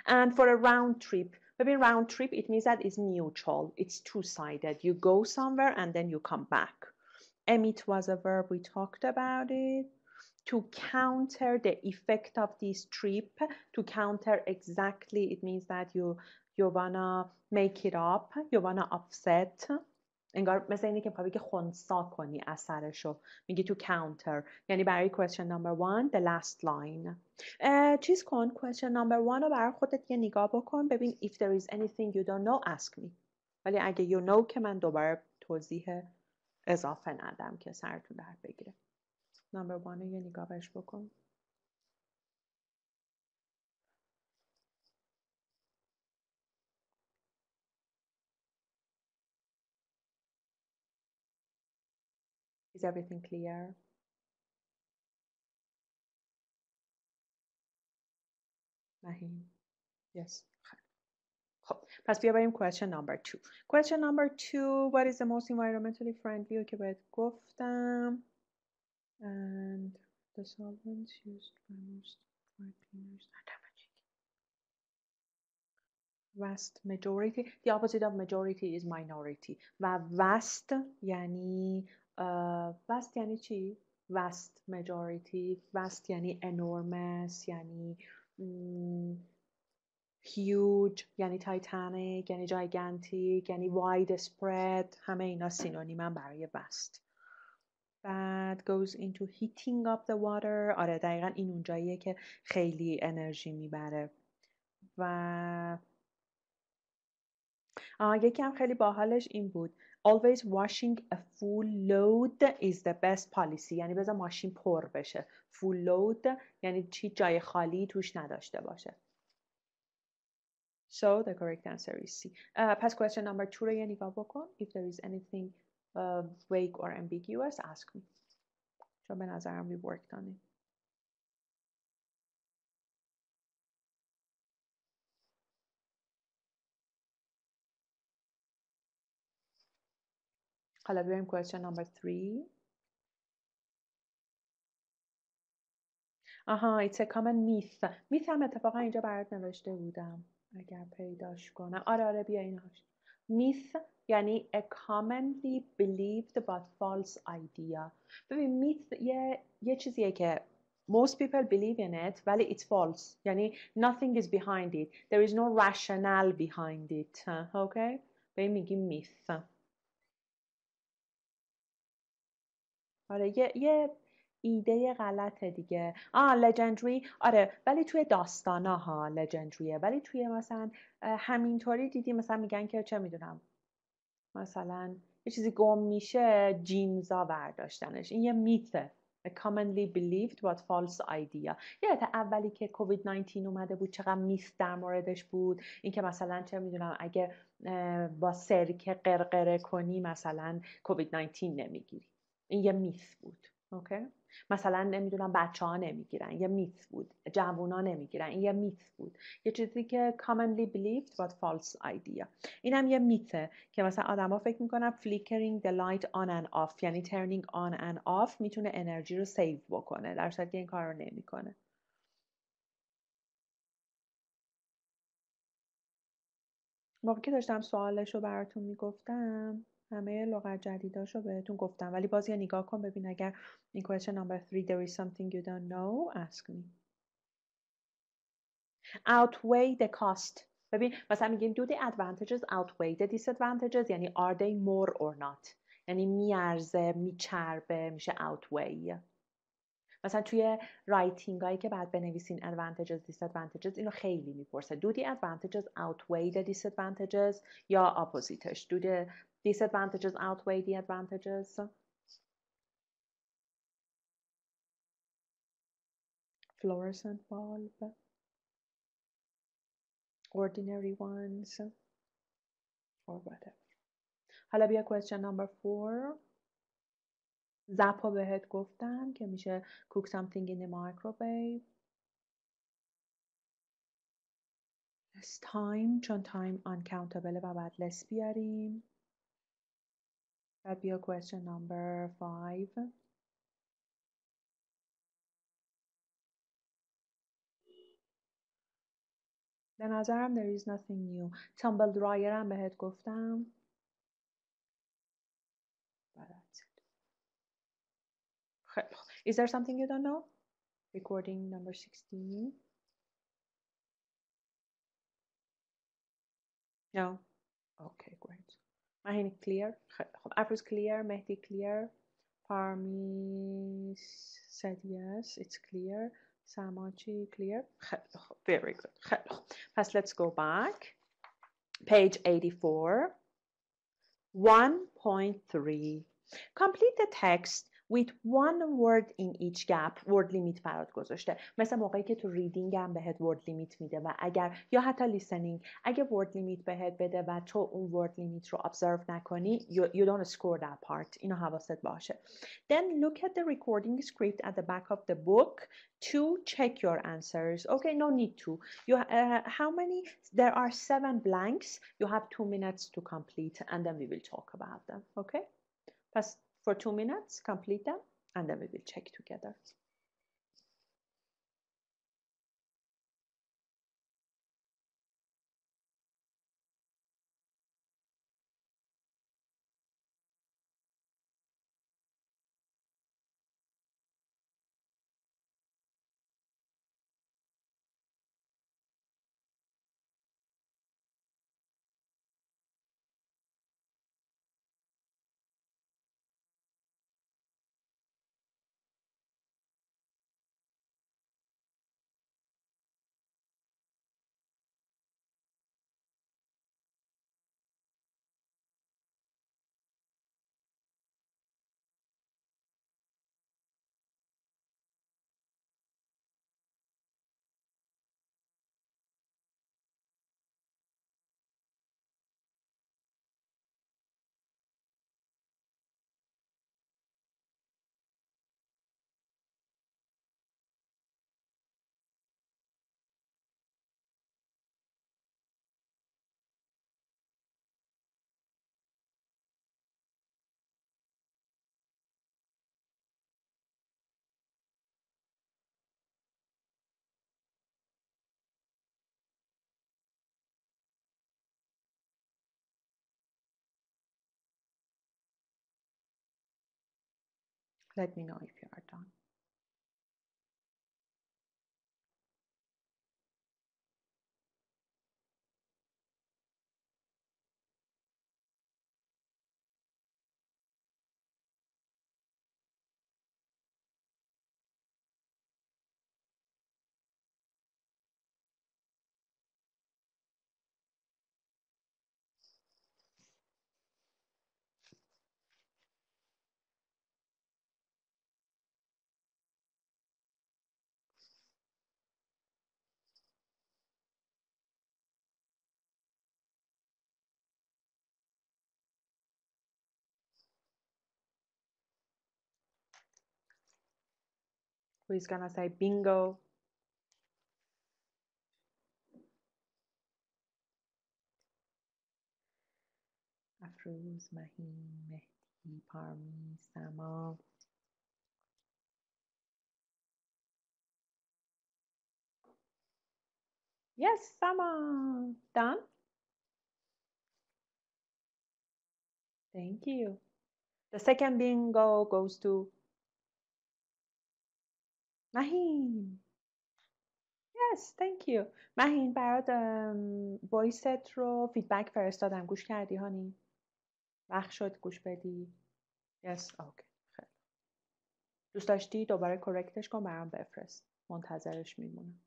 And for a round trip, maybe round trip, it means that it's mutual. It's two-sided. You go somewhere and then you come back. Emit was a verb. We talked about it. To counter the effect of this trip, to counter exactly, it means that you wanna make it up, you wanna offset. انگار مثل اینه که میخوای بگی خنثی کنی اثرشو، میگی تو counter، یعنی برای question number 1 the last line. چیز کن question number 1 رو برای خودت یه نگاه بکن، ببین if there is anything you don't know ask me. ولی اگه you know که من دوباره توضیح اضافه ندم که سرتون درد بگیره. number 1 رو یه نگاه بهش بکن. Is everything clear? Maheen? Yes. خب پس بیا بریم question number 2. Question number 2, what is the most environmentally friendly که بهت گفتم. And the solvents used by most dry cleaners are damaging. Vast majority. The opposite of majority is minority. و vast یعنی vast یعنی چی؟ Vast majority. Vast یعنی enormous یعنی huge یعنی titanic یعنی gigantic یعنی widespread. همه اینا سینونیمن برای vast. بعد goes into heating up the water. آره دقیقا این اونجاییه که خیلی انرژی میبره. و یکی هم خیلی باحالش این بود always washing a full load is the best policy. یعنی بذار ماشین پر بشه. full load یعنی چی جای خالی توش نداشته باشه. So the correct answer is C. پس question number 2 رو یه نگاه بکن. If there is anything vague or ambiguous, ask me. چون به نظرم we worked on it. حالا بریم question number 3. آها it's a common myth. myth هم اتفاقا اینجا برات نوشته بودم اگر پیداش کنم. آره بیا ایناش. myth یعنی a commonly believed but false idea. ببین myth یه چیزیه که most people believe in it ولی it's false. یعنی nothing is behind it. There is no rationale behind it. Okay? به این میگیم myth. آره یه ایده غلطه دیگه. لژندری آره ولی توی داستانا ها لژندریه، ولی توی مثلا همینطوری دیدی مثلا میگن که چه میدونم مثلا یه چیزی گم میشه جینزا برداشتنش. این یه میته. A commonly believed but false idea. یادت اولی که کووید 19 اومده بود چقدر میث در موردش بود؟ این که مثلا چه میدونم اگه با سرکه قرقره کنی مثلا کووید 19 نمیگیری. این یه میث بود. اوکی؟ مثلا نمیدونم بچه‌ها نمیگیرن، یه میث بود. جوونا نمیگیرن، این یه میث بود. یه چیزی که commonly believed but false idea. اینم یه میته که مثلا آدما فکر میکنن flickering the light on and off یعنی turning on and off میتونه انرژی رو سیو بکنه، در صورتی که این کار رو نمیکنه. موقعی که داشتم سوالش رو براتون میگفتم همه لغت جدیداش رو بهتون گفتم، ولی باز یه نگاه کن ببین اگر این question number 3 there is something you don't know ask me. outweigh the cost. ببین مثلا میگیم do the advantages outweigh the disadvantages یعنی are they more or not یعنی میارزه میچربه میشه outweigh. مثلا توی رایتینگ هایی که بعد بنویسین advantages disadvantages اینو خیلی میپرسه do the advantages outweigh the disadvantages یا oppositeش do the disadvantages outweigh the advantages. fluorescent bulb ordinary ones or whatever. حالا بیا question number 4. زپا بهت گفتم که میشه cook something in the microwave. less time چون time uncountable و بعد less بیاریم. بعد بیا question number 5. به نظرم there is nothing new. tumble dryer هم بهت گفتم. خیلی خوب. Is there something you don't know? Recording number 16. No. Okay, great. مهین clear. خیلی خوب. Afro's clear. مهدی clear. Parmi said yes, it's clear. Samachi clear. خیلی خوب. Very good. خیلی خوب. پس let's go back. Page 84. 1.3. Complete the text with one word in each gap. word limit برات گذاشته. مثل موقعی که تو ریدینگ هم بهت word limit میده و اگر یا حتی listening اگه word limit بهت بده و تو اون word limit رو observe نکنی you don't score that part. اینو حواست باشه. Then look at the recording script at the back of the book to check your answers. Okay, no need to. You how many? There are 7 blanks. You have 2 minutes to complete and then we will talk about them. Okay? Past for 2 minutes, complete them and then we will check together. Let me know if you are done. Who is gonna say bingo? افروز، مهین، مهدی، پارمی، سما. Yes, Sama. Done? Thank you. The second bingo goes to Mahin. Yes, thank you. Mahin برات وایست رو فیدبک فرستادم. گوش کردی هانی؟ وقت شد گوش بدی؟ Yes, okay. خیلی. دوست داشتی دوباره کرکتش کن برام بفرست. منتظرش میمونم.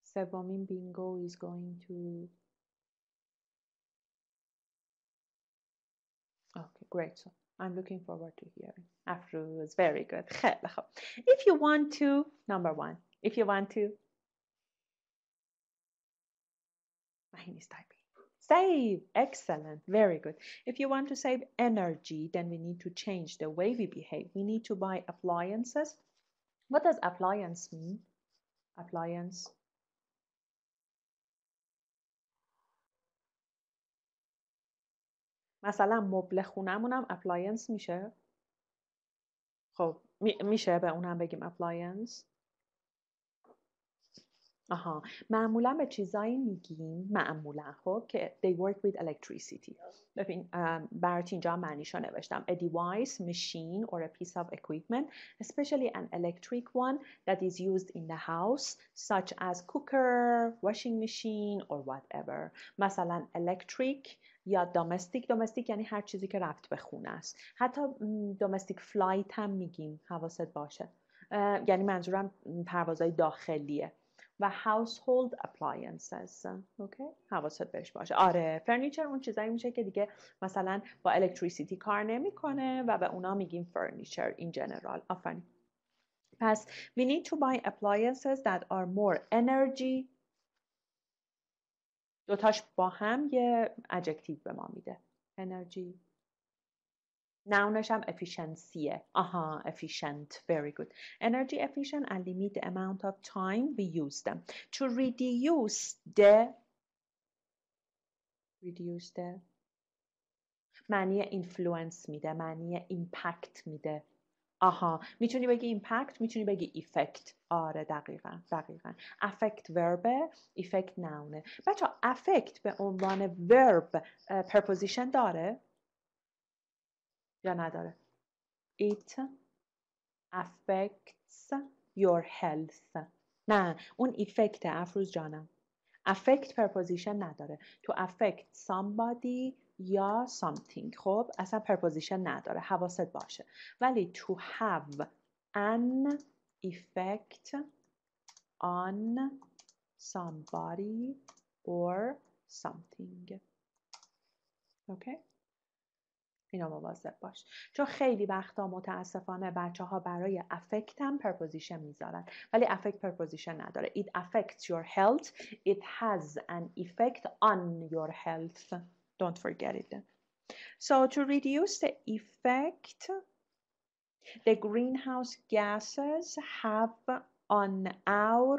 سومین بینگو is going to Okay, great. So I'm looking forward to hearing. Afroz, very good. خیلی خوب. If you want to, number one, if you want to, Mahin is typing. Save, excellent, very good. If you want to save energy, then we need to change the way we behave. We need to buy appliances. What does appliance mean? Appliance. مثلا مبل خونمونم appliance میشه. خب میشه به اونم بگیم appliance. آها، معمولا به چیزایی میگیم معمولا خب که they work with electricity. ببین برات اینجا معنیشو نوشتم. A device, machine or a piece of equipment, especially an electric one that is used in the house such as cooker, washing machine or whatever. مثلا electric یا domestic یعنی هر چیزی که ربط به خونه است. حتی domestic flight هم میگیم، حواست باشه. یعنی منظورم پروازهای داخلیه. و household appliances. اوکی؟ حواست بهش باشه. آره، فرنیچر اون چیزایی میشه که دیگه مثلا با الکتریسیتی کار نمیکنه و به اونا میگیم فرنیچر in general. آفرین. پس we need to buy appliances that are more energy. دوتاش با هم یه adjective به ما میده. Energy. Nounش هم efficiencyه. آها, efficient. Very good. Energy efficient and limit the amount of time we use them. To reduce the معنی influence میده، معنی impact میده. آها، میتونی بگی impact، میتونی بگی effect. آره دقیقاً. affect verb، effect noun. بچه affect به عنوان verb preposition داره یا نداره؟ It affects your health. نه، اون effect افروز جانم. affect preposition نداره. To affect somebody یا something. خب اصلا preposition نداره. حواست باشه. ولی to have an effect on somebody or something. Okay? اینا مواظب باش. چون خیلی وقتا متاسفانه بچه ها برای affect هم preposition میذارن ولی affect preposition نداره. It affects your health. It has an effect on your health. Don't forget it. So to reduce the effect the greenhouse gases have on our,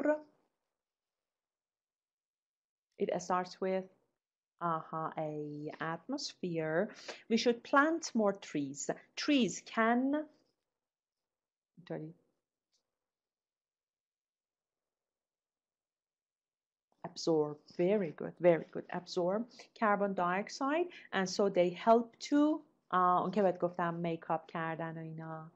it starts with a atmosphere. We should plant more trees. Trees can absorb. Very good, very good. Absorb carbon dioxide and so they help to اون که بهت گفتم میکاپ کردن و اینا.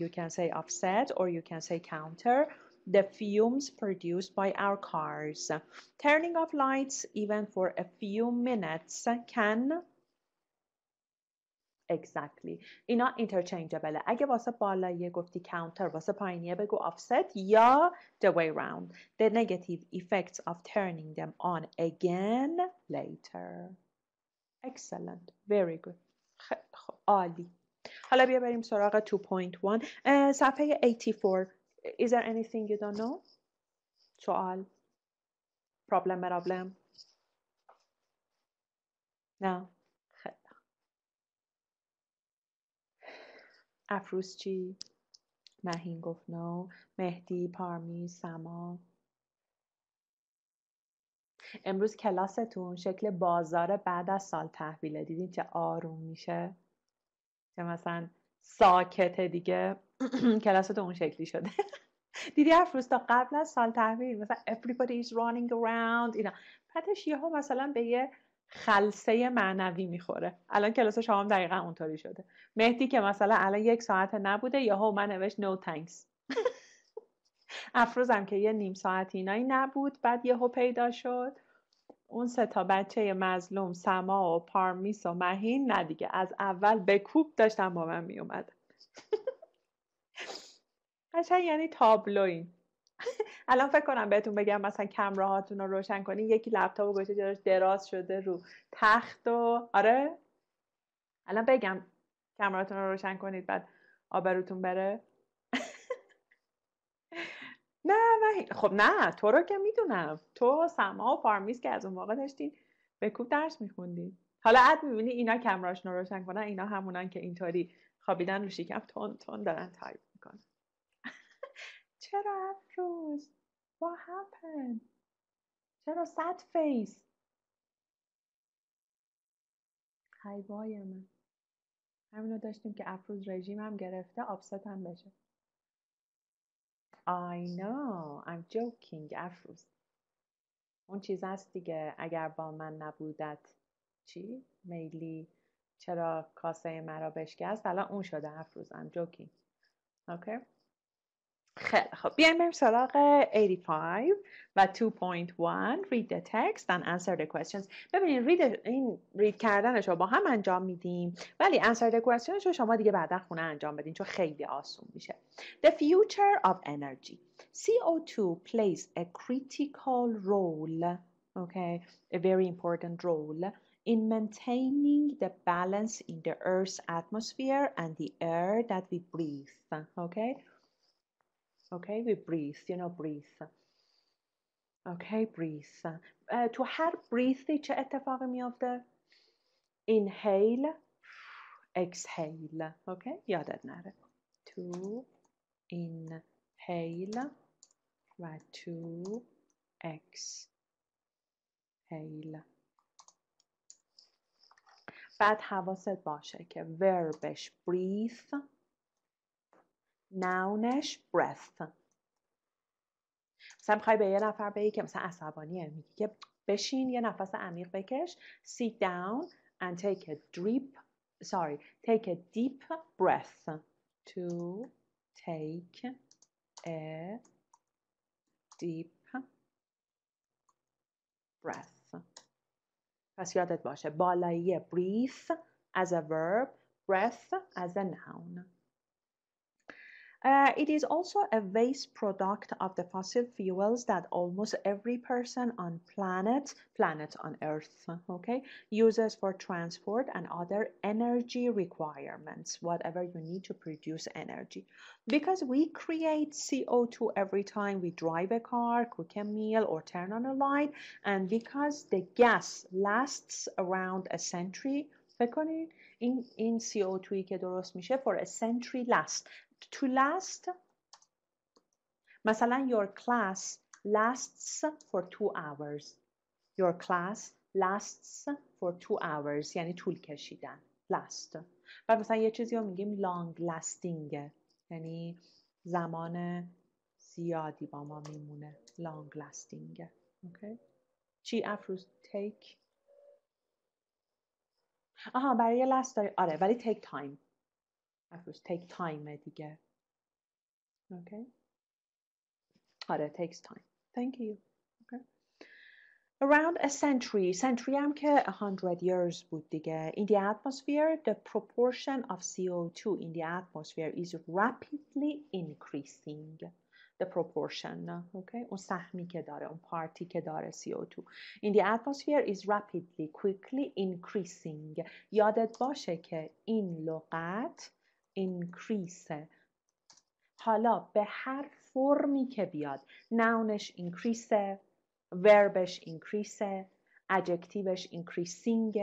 You can say offset or you can say counter the fumes produced by our cars. Turning off lights even for a few minutes can exactly. اینا interchangeable. اگه واسه بالاییه گفتی counter، واسه پایینیه بگو offset یا the way round. The negative effects of turning them on again later. Excellent. Very good. خب عالی. حالا بیا بریم سراغ 2.1 صفحه 84. Is there anything you don't know? سوال؟ problem؟ نه؟ خیلی. افروز چی؟ مهین گفت نو. مهدی، پارمیز، سما. امروز کلاستون شکل بازار بعد از سال تحویله. دیدین چه آروم میشه؟ چه مثلا ساکته دیگه. کلاستون اون شکلی شده. دیدی افروز تا قبل از سال تحویل مثلا everybody is running around اینا، بعدش یهو مثلا به یه خلسه معنوی میخوره. الان کلاس شما هم دقیقا اونطوری شده. مهدی که مثلا الان 1 ساعت نبوده یهو من نوشت no thanks. افروزم که یه نیم ساعت اینایی نبود بعد یهو پیدا شد. اون 3 تا بچه مظلوم سما و پارمیس و مهین نه دیگه از اول به کوب داشتن با من میومد. قشنگ یعنی تابلوین. الان فکر کنم بهتون بگم مثلا کامera هاتون رو روشن کنین، یکی لپتاپ رو گوشه جلوش دراز شده رو تخت و آره الان بگم کامراتون رو روشن کنید بعد آبروتون بره. نه خب نه تو رو که میدونم، تو سما و پارمیز که از اون موقع داشتین به کوب درس میخوندین. حالا عد میبینی اینا کامراشون رو روشن کنن، اینا همونن که اینطوری خوابیدن رو شکم تون تون دارن تایپ میکنن. چرا افروز؟ What happened؟ چرا sad face؟ حیوای من. همینو داشتیم که افروز رژیم هم گرفته آبست هم بشه. I know I'm joking افروز. اون چیز هست دیگه اگر با من نبودت چی؟ میلی چرا کاسه مرا بشکست. الان اون شده افروز. I'm joking. Okay. خیلی خب بیایم بریم سراغ 85 و 2.1 read the text and answer the questions. ببینید این read کردنش رو با هم انجام میدیم ولی answer the questions رو شما دیگه بعدا خونه انجام بدین چون خیلی آسون میشه. The future of energy. CO2 plays a critical role, okay, a very important role in maintaining the balance in the Earth's atmosphere and the air that we breathe, okay? Okay, we breathe, you know, breathe. Okay, breathe. تو هر breathe چه اتفاقی میافته؟ Inhale, exhale. Okay, یادت نره. To inhale و to exhale. بعد حواست باشه که verbش breathe، nounش breath. مثلا میخوای به یه نفر بگی که مثلا عصبانیه میگی که بشین یه نفس عمیق بکش. Sit down and take a deep breath. To take a deep breath. پس یادت باشه بالایی breathe as a verb, breath as a noun. It is also a waste product of the fossil fuels that almost every person on planet on Earth, okay, uses for transport and other energy requirements, whatever you need to produce energy. Because we create CO2 every time we drive a car, cook a meal, or turn on a light, and because the gas lasts around a century, فکر کنید این CO2 که درست میشه for a century last. To last, مثلا your class lasts for 2 hours. Your class lasts for 2 hours یعنی طول کشیدن. last. و مثلا یه چیزی رو میگیم long lasting یعنی زمان زیادی با ما میمونه. long lasting. اوکی. چی افروز؟ take. آها برای last داری. آره ولی take time. افروز take time دیگه. اوکی. آره takes time. Thank you. Okay. Around a century. Century هم که 100 years بود دیگه. In the atmosphere, the proportion of CO2 in the atmosphere is rapidly increasing. The proportion. Okay. اون سهمی که داره. اون پارتی که داره CO2. In the atmosphere is rapidly, quickly increasing. یادت باشه که این لغت increase. حالا به هر فرمی که بیاد ناونش increase، وربش increase، adjectiveش increasing،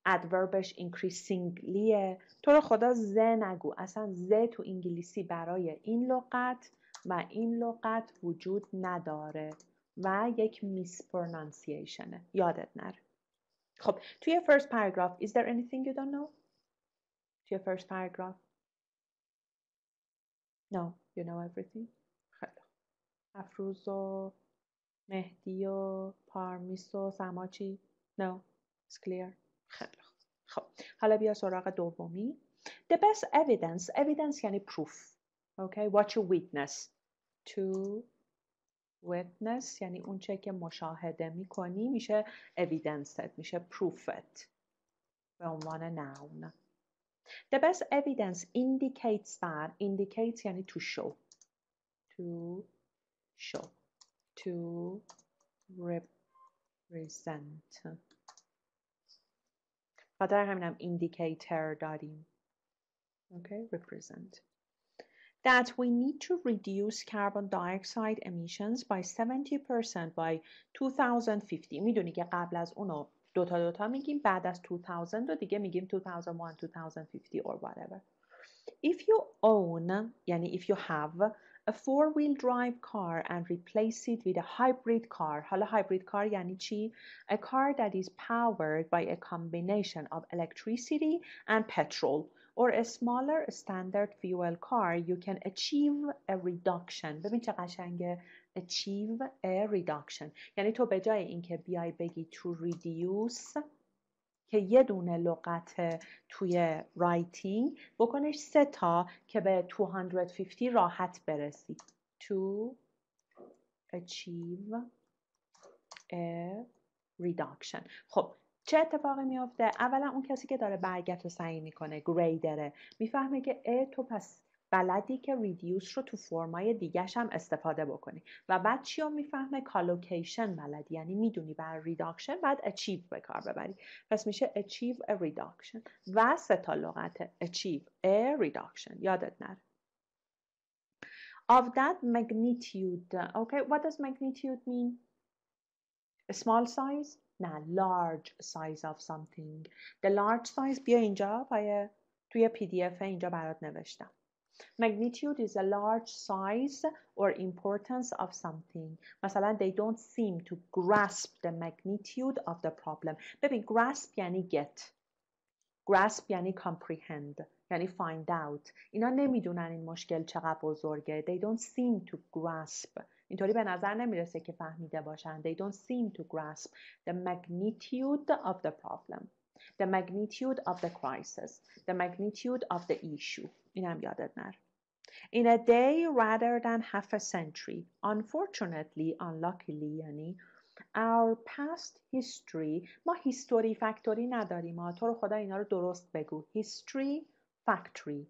adverbش increasinglyه. تو رو خدا ز نگو. اصلا ز تو انگلیسی برای این لغت و این لغت وجود نداره و یک میسپرونانسییشنه. یادت نره. خب توی first paragraph is there anything you don't know؟ توی first paragraph No, you know everything. خیلی افروز و مهدی و پارمیس و سماچی. No, it's clear. خیلی خب حالا بیا سراغ دومی. The best evidence. Evidence یعنی proof. Okay, what you witness. To witness یعنی اون چه که مشاهده میکنی میشه evidence، میشه proofet به عنوان noun. The best evidence indicates that. Indicates یعنی to show. To show. To represent. خاطر همینم indicator داریم. Okay, represent. That we need to reduce carbon dioxide emissions by 70% by 2050. میدونی که قبل از اونو دوتا میگیم، بعد از 2000 رو دیگه میگیم 2001, 2050 or whatever. If you own, یعنی if you have a four-wheel drive car and replace it with a hybrid car. حالا hybrid car یعنی چی؟ A car that is powered by a combination of electricity and petrol or a smaller standard fuel car, you can achieve a reduction. ببین چه قشنگه. Achieve a reduction. یعنی تو به جای اینکه بیای بگی to reduce که یه دونه لغت توی رایتینگ بکنش 3 تا که به 250 راحت برسی. To achieve a reduction. خب چه اتفاقی میافته؟ اولا اون کسی که داره برگت رو سعی میکنه، گریدره، میفهمه که تو پس بلدی که ریدیوس رو تو فرمای دیگه‌ش هم استفاده بکنی و بعد چی رو میفهمه؟ کالوکیشن بلدی، یعنی میدونی برای ریداکشن بعد achieve به کار ببری. پس میشه achieve a reduction و 3 تا لغت achieve a reduction. یادت نره. Of that magnitude. Okay, what does magnitude mean? A small size? نه، large size of something. The large size بیا اینجا توی PDF اینجا برات نوشتم. Magnitude is a large size or importance of something. مثلا they don't seem to grasp the magnitude of the problem. ببین grasp یعنی get. Grasp یعنی comprehend. یعنی find out. اینا نمیدونن این مشکل چقدر بزرگه. They don't seem to grasp. اینطوری به نظر نمیرسه که فهمیده باشن. They don't seem to grasp the magnitude of the problem. The magnitude of the crisis. The magnitude of the issue. اینم یادت نره. In a day rather than half a century. Unfortunately, unluckily یعنی our past history. ما history factory نداریم. تو رو خدا اینا رو درست بگو. History factory.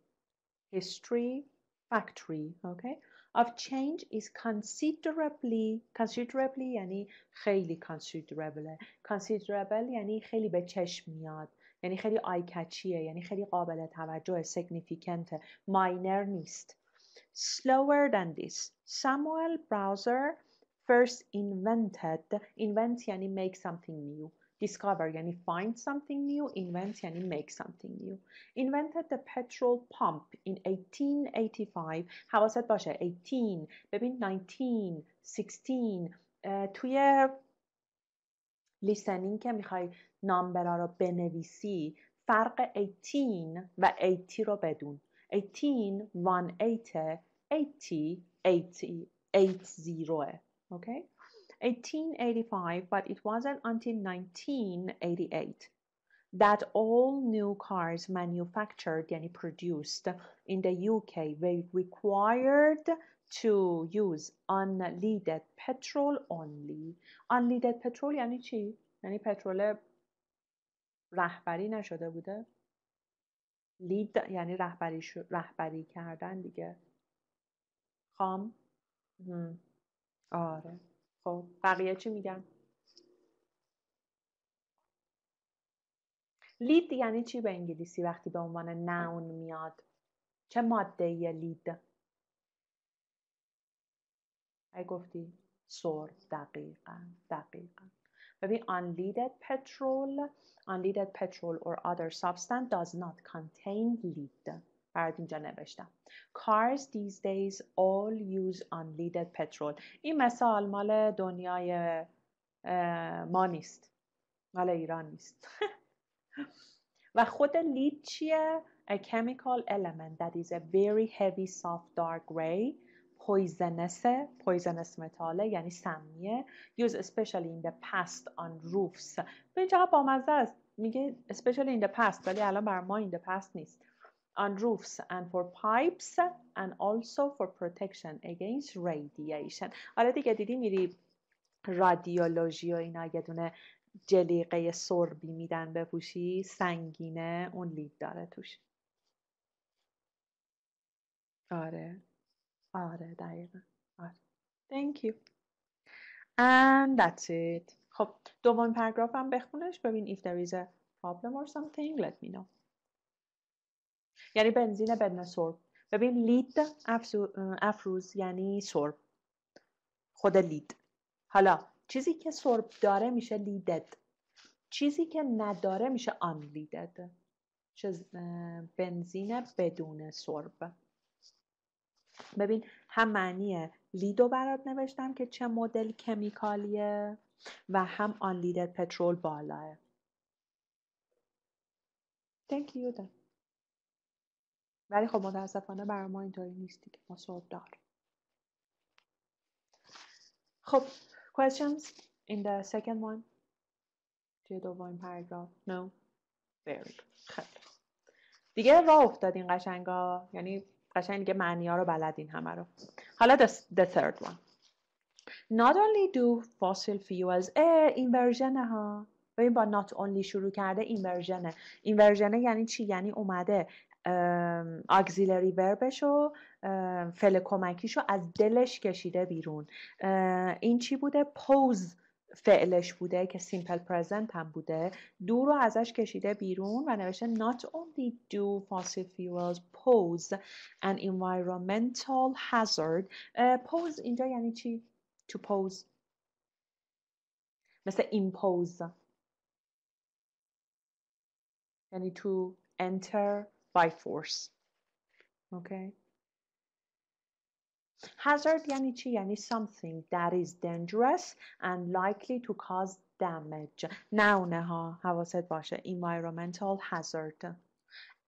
History factory. Okay? Of change is considerably یعنی خیلی considerable. Considerable یعنی خیلی به چشم میاد. یعنی خیلی آی کچیه. یعنی خیلی قابل توجه. significant. minor نیست. Slower than this. Samuel Browser first invented. Invent یعنی make something new. Discover یعنی find something new. Invent یعنی make something new. Invented the petrol pump in 1885. حواست باشه 18. ببین 19 16 توی لیسنینگ که میخوای نامبرا رو بنویسی فرق 18 و 80 رو بدون. 18 18 80 okay, 1885, but it wasn't until 1988 that all new cars manufactured, yani produced in the UK were required to use unleaded petrol only. Unleaded petrol یعنی چی؟ یعنی پترول رهبری نشده بوده؟ لید یعنی رهبری کردن دیگه. خام؟ آره. خب بقیه چی میگن؟ لید یعنی چی به انگلیسی وقتی به عنوان نون میاد؟ چه ماده یه لید؟ ای گفتی؟ سرب. دقیقا. ببین unleaded petrol or other substance does not contain lead. برات اینجا نوشتم. Cars these days all use unleaded petrol. این مثال مال دنیای ما نیست. مال ایران نیست. و خود لید چیه؟ A chemical element that is a very heavy soft dark gray poisonous متاله یعنی سمیه used especially in the past on roofs. به اینجا با مزه است میگه especially in the past ولی الان بر ما in the past نیست. On roofs and for pipes and also for protection against radiation. حالا دیگه دیدی میری رادیولوژی و اینا یه دونه جلیقه سربی میدن بپوشی سنگینه اون لید داره توش. آره دقیقا. آره. Thank you. And that's it. خب دومین پاراگراف هم بخونش ببین if there is a problem or something let me know. یعنی بنزین بدون سرب. ببین لید افروز یعنی سرب. خود لید. حالا چیزی که سرب داره میشه لیدد. چیزی که نداره میشه unleaded. بنزین بدون سرب. ببین هم معنی لیدو برات نوشتم که چه مدل کمیکالیه و هم unleaded پترول بالاه. Thank you then. ولی خب متاسفانه برای ما اینطوری نیست دیگه ما سرب داریم. خب questions in the second one توی دومین پاراگراف. No. Very good. خیلی دیگه راه افتادین قشنگا یعنی قشنگ دیگه معنی ها رو بلدین همه رو. حالا the third one. Not only do fossil fuels این ورژنه ها ببین با not only شروع کرده این ورژنه یعنی چی؟ یعنی اومده auxiliary verbشو فعل کمکیشو از دلش کشیده بیرون. این چی بوده؟ pose فعلش بوده که simple present هم بوده دو رو ازش کشیده بیرون و نوشته not only do fossil fuels pose an environmental hazard. pose اینجا یعنی چی؟ to pose مثل impose یعنی to enter by force. okay. Hazard یعنی چی؟ یعنی something that is dangerous and likely to cause damage. نونه ها حواست باشه. environmental hazard.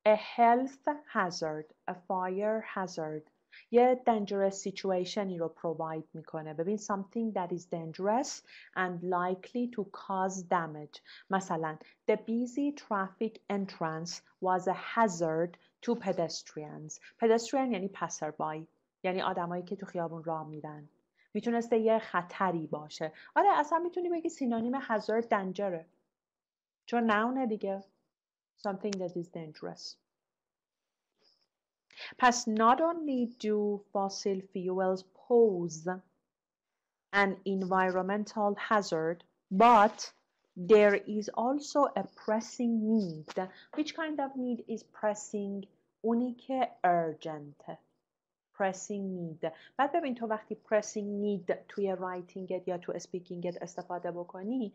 A health hazard. A fire hazard. یه dangerous situationی رو provide میکنه. ببین something that is dangerous and likely to cause damage. مثلا the busy traffic entrance was a hazard to pedestrians. pedestrian یعنی passerby. یعنی آدمایی که تو خیابون راه میرن. میتونسته یه خطری باشه. آره اصلا میتونی بگی سینونیم hazard dangerه. چون نونه دیگه. Something that is dangerous. پس not only do fossil fuels pose an environmental hazard, but there is also a pressing need. Which kind of need is pressing? اونی که urgent. pressing need. بعد ببین تو وقتی pressing need توی رایتینگت یا تو اسپیکینگت استفاده بکنی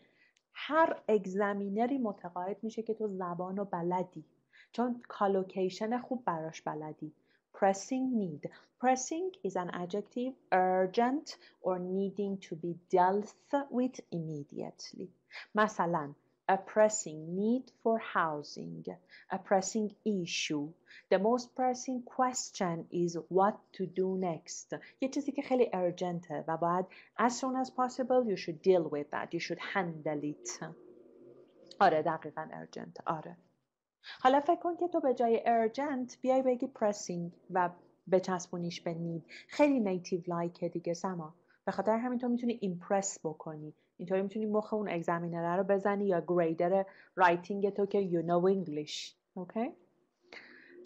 هر اگزامینری متقاعد میشه که تو زبانو بلدی چون کالوکیشن خوب براش بلدی. pressing need. pressing is an adjective urgent or needing to be dealt with immediately. مثلا a pressing need for housing, a pressing issue. The most pressing question is what to do next. یه چیزی که خیلی urgentه و باید as soon as possible you should deal with that. You should handle it. آره دقیقاً urgent. آره. حالا فکر کن که تو به جای urgent بیای بگی pressing و بچسبونیش به need. خیلی نیتیو لایکه دیگه سما. به خاطر همین تو میتونی ایمپرس بکنی. اینطوری میتونی مخ اون اگزمینره رو بزنی یا گریدر رایتینگ تو که you know English. Okay?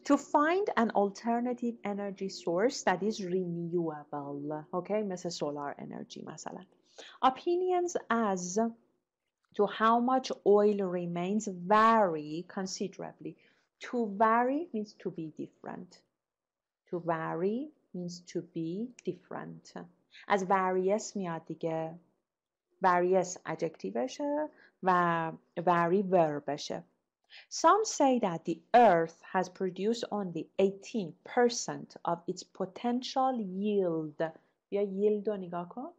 To find an alternative energy source that is renewable. Okay? مثل solar energy مثلا. Opinions as to how much oil remains vary considerably. To vary means to be different. To vary means to be different. از various میاد دیگه. Various adjectiveشه و vary verbشه. Some say that the earth has produced only 18% of its potential yield. یا yield رو نگاه کن.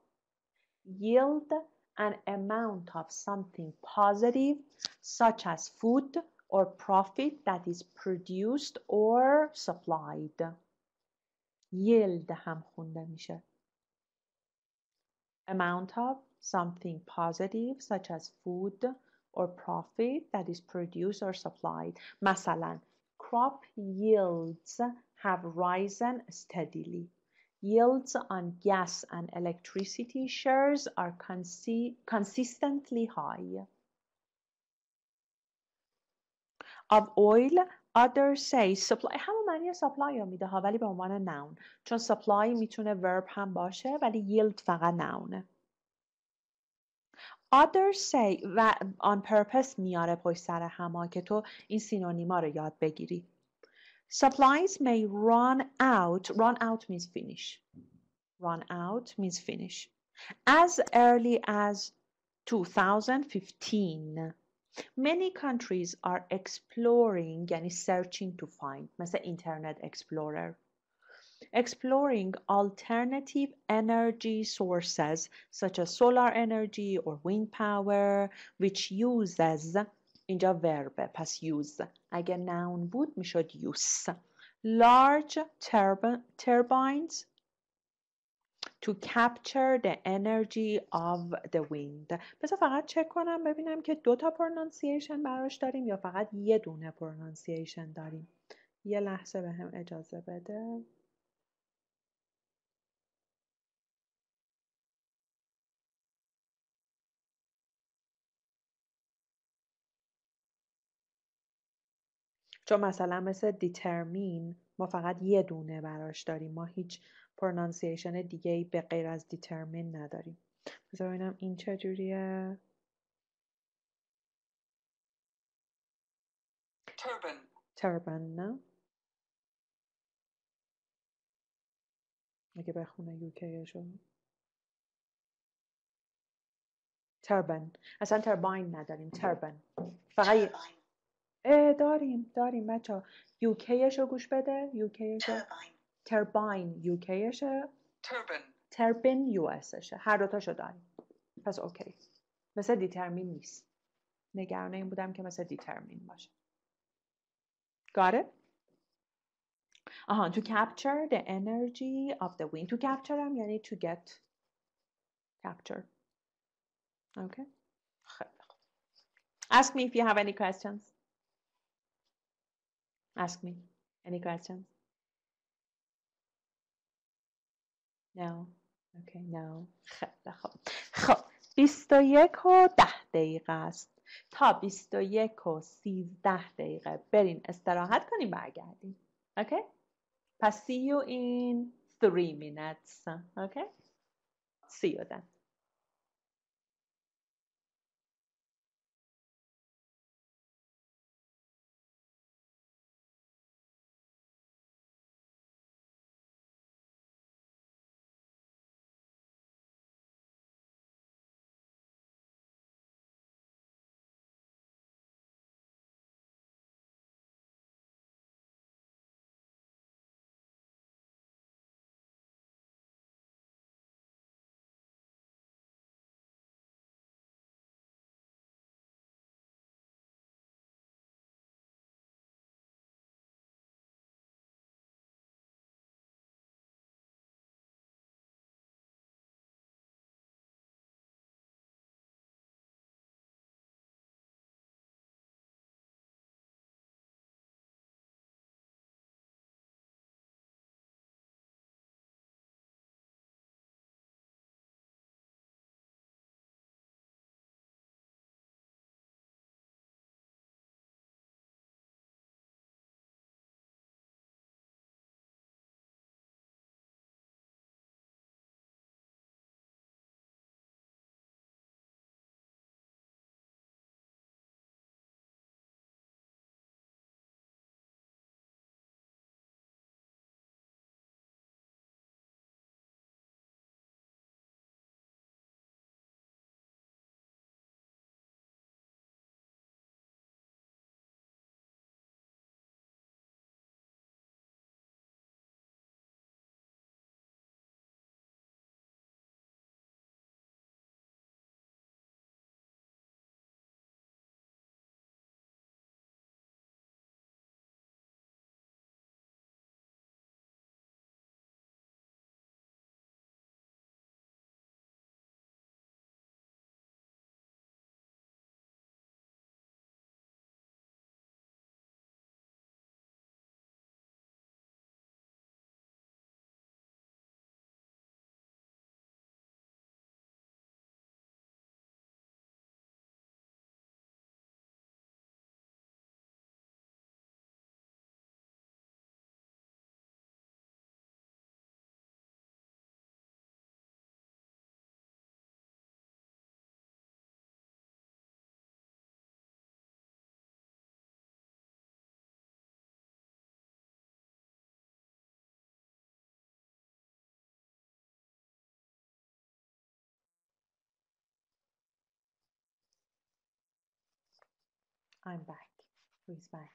Yield an amount of something positive such as food or profit that is produced or supplied. Yield هم خونده میشه. Amount of something positive such as food or profit that is produced or supplied. مثلا crop yields have risen steadily. Yields on gas and electricity shares are consistently high. Of oil, others say supply. همون معنی supply رو میده ها ولی به عنوان noun. چون supply میتونه verb هم باشه ولی yield فقط noun. Others say و on purpose میاره پشت سر هما که تو این سینونیما رو یاد بگیری. Supplies may run out. Run out means finish. Run out means finish. As early as 2015. Many countries are exploring یعنی searching to find مثل Internet Explorer. Exploring alternative energy sources such as solar energy or wind power which uses اینجا verb پس use اگه noun بود میشد use large turbines to capture the energy of the wind. بذار فقط چک کنم ببینم که 2 تا پرونانسیشن براش داریم یا فقط یه دونه پرونانسیشن داریم. یه لحظه به هم اجازه بده. چون مثلا مثل determine ما فقط یه دونه براش داریم. ما هیچ پرونانسیشن دیگه‌ای به غیر از determine نداریم. بذار ببینم این چجوریه. turban نه؟ اگه بخونه یوکیشو. turban. اصلا ترباین نداریم. turban. فقط داریم بچه ها. یوکیشو گوش بده. یوکیشو. ترباین یوکیشه. تربن یو اسشه. هر دوتاشو داریم. پس اوکی. مثل دیترمین نیست. نگران این بودم که مثل دیترمین باشه. Got it? To capture the energy of the wind. To capture هم یعنی to get capture. Okay. Ask me if you have any questions. Ask me. Any questions? No. Okay, no. خب 21 و 10 دقیقه است. تا 21 و 13 دقیقه برین استراحت کنیم برگردیم. Okay? پس see you in 3 minutes. Okay? See you then. I'm back. Who is back?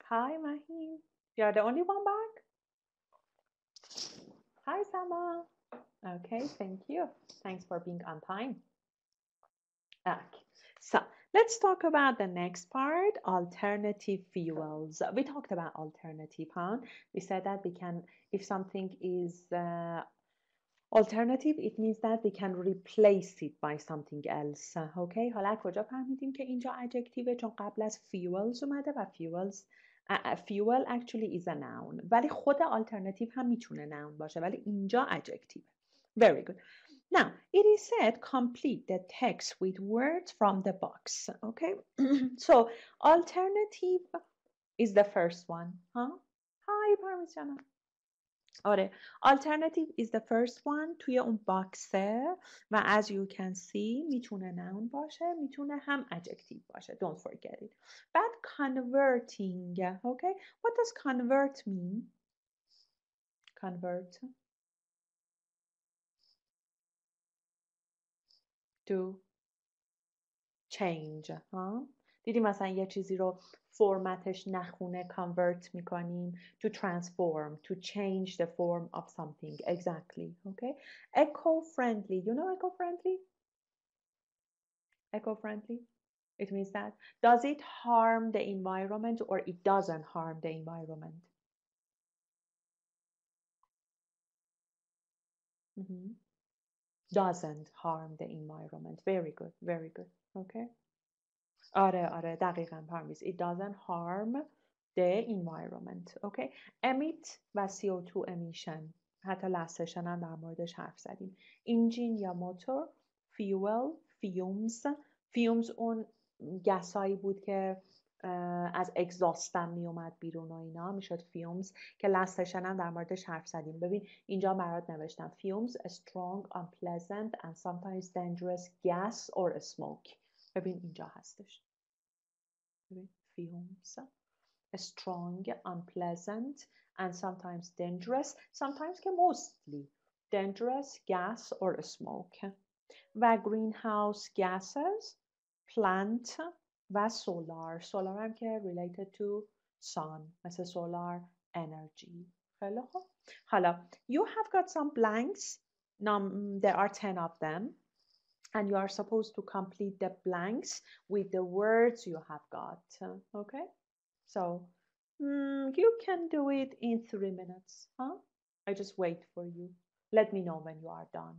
Hi, Mahim. You're the only one back? Hi, Sama. Okay, thank you. Thanks for being on time. Okay, so let's talk about the next part, alternative fuels. We talked about alternative, huh? We said that we can, if something is alternative, it means that we can replace it by something else. Okay، حالا کجا فهمیدیم که اینجا adjective چون قبل از fuels اومده و fuel actually is a noun. ولی خود alternative هم میتونه noun باشه ولی اینجا adjective. Very good. Now, it is said complete the text with words from the box. Okay, so alternative is the first one. Huh? Hi, Parmigiana. آره alternative is the first one توی اون باکسه و as you can see میتونه noun باشه میتونه هم adjective باشه don't forget it بعد converting okay what does convert mean convert to change ها دیدی مثلا یه چیزی رو فرمتش نخونه convert میکنیم to transform to change the form of something exactly okay eco-friendly you know eco-friendly eco-friendly it means that does it harm the environment or it doesn't harm the environment doesn't harm the environment very good okay آره دقیقاً پرمیز it doesn't harm the environment okay emit و CO2 emission حتی last session هم در موردش حرف زدیم engine یا موتور fumes اون گسایی بود که از اگزاستم می اومد بیرون و اینا میشد fumes که last session هم در موردش حرف زدیم ببین اینجا برات نوشتم fumes a strong unpleasant and sometimes dangerous gas or a smoke ببین اینجا هستش ببین fumes strong unpleasant and sometimes dangerous sometimes که mostly dangerous gas or smoke و greenhouse gases plant و solar هم که related to sun مثل solar energy خیلی خوب حالا you have got some blanks there are 10 of them and you are supposed to complete the blanks with the words you have got okay so you can do it in 3 minutes huh I just wait for you let me know when you are done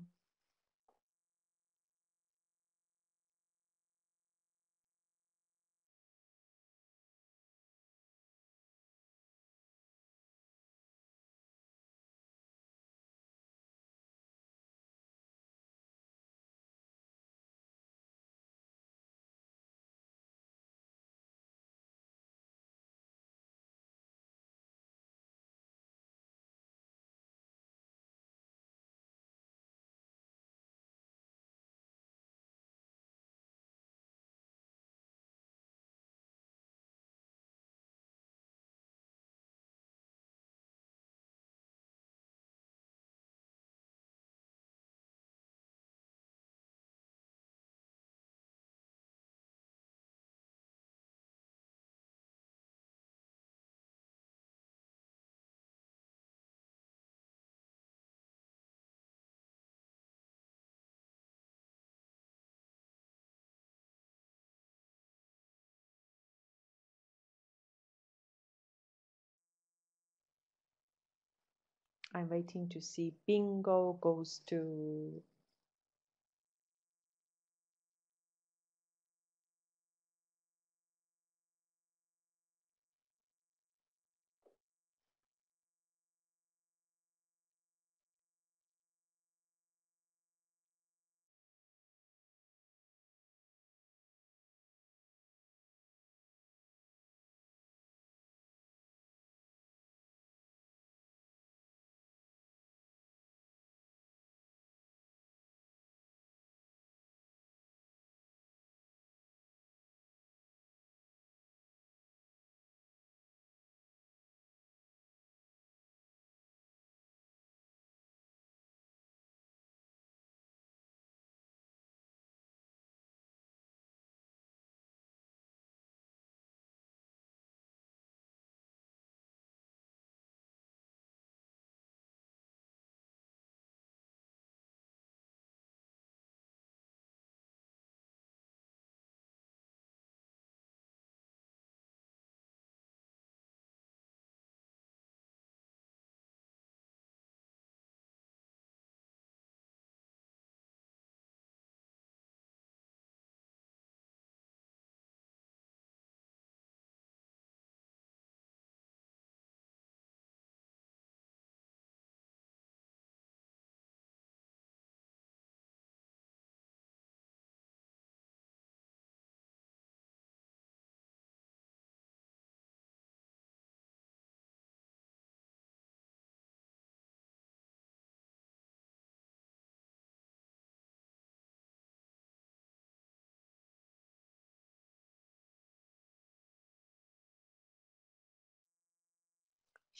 I'm waiting to see bingo goes to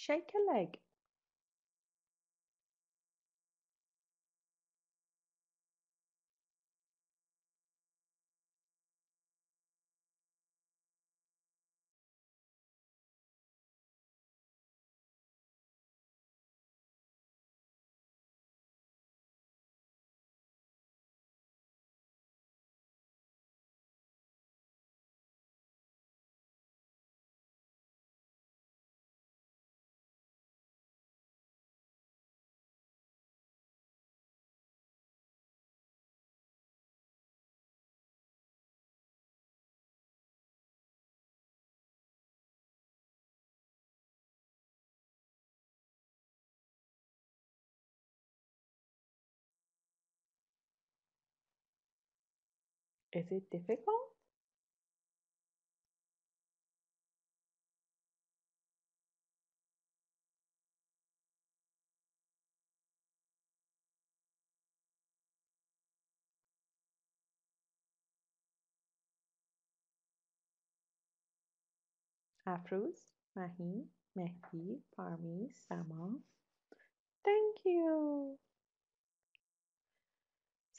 shake a leg. Is it difficult? Afruz, Mahi, Mehdi, Parmi, Sama. Thank you.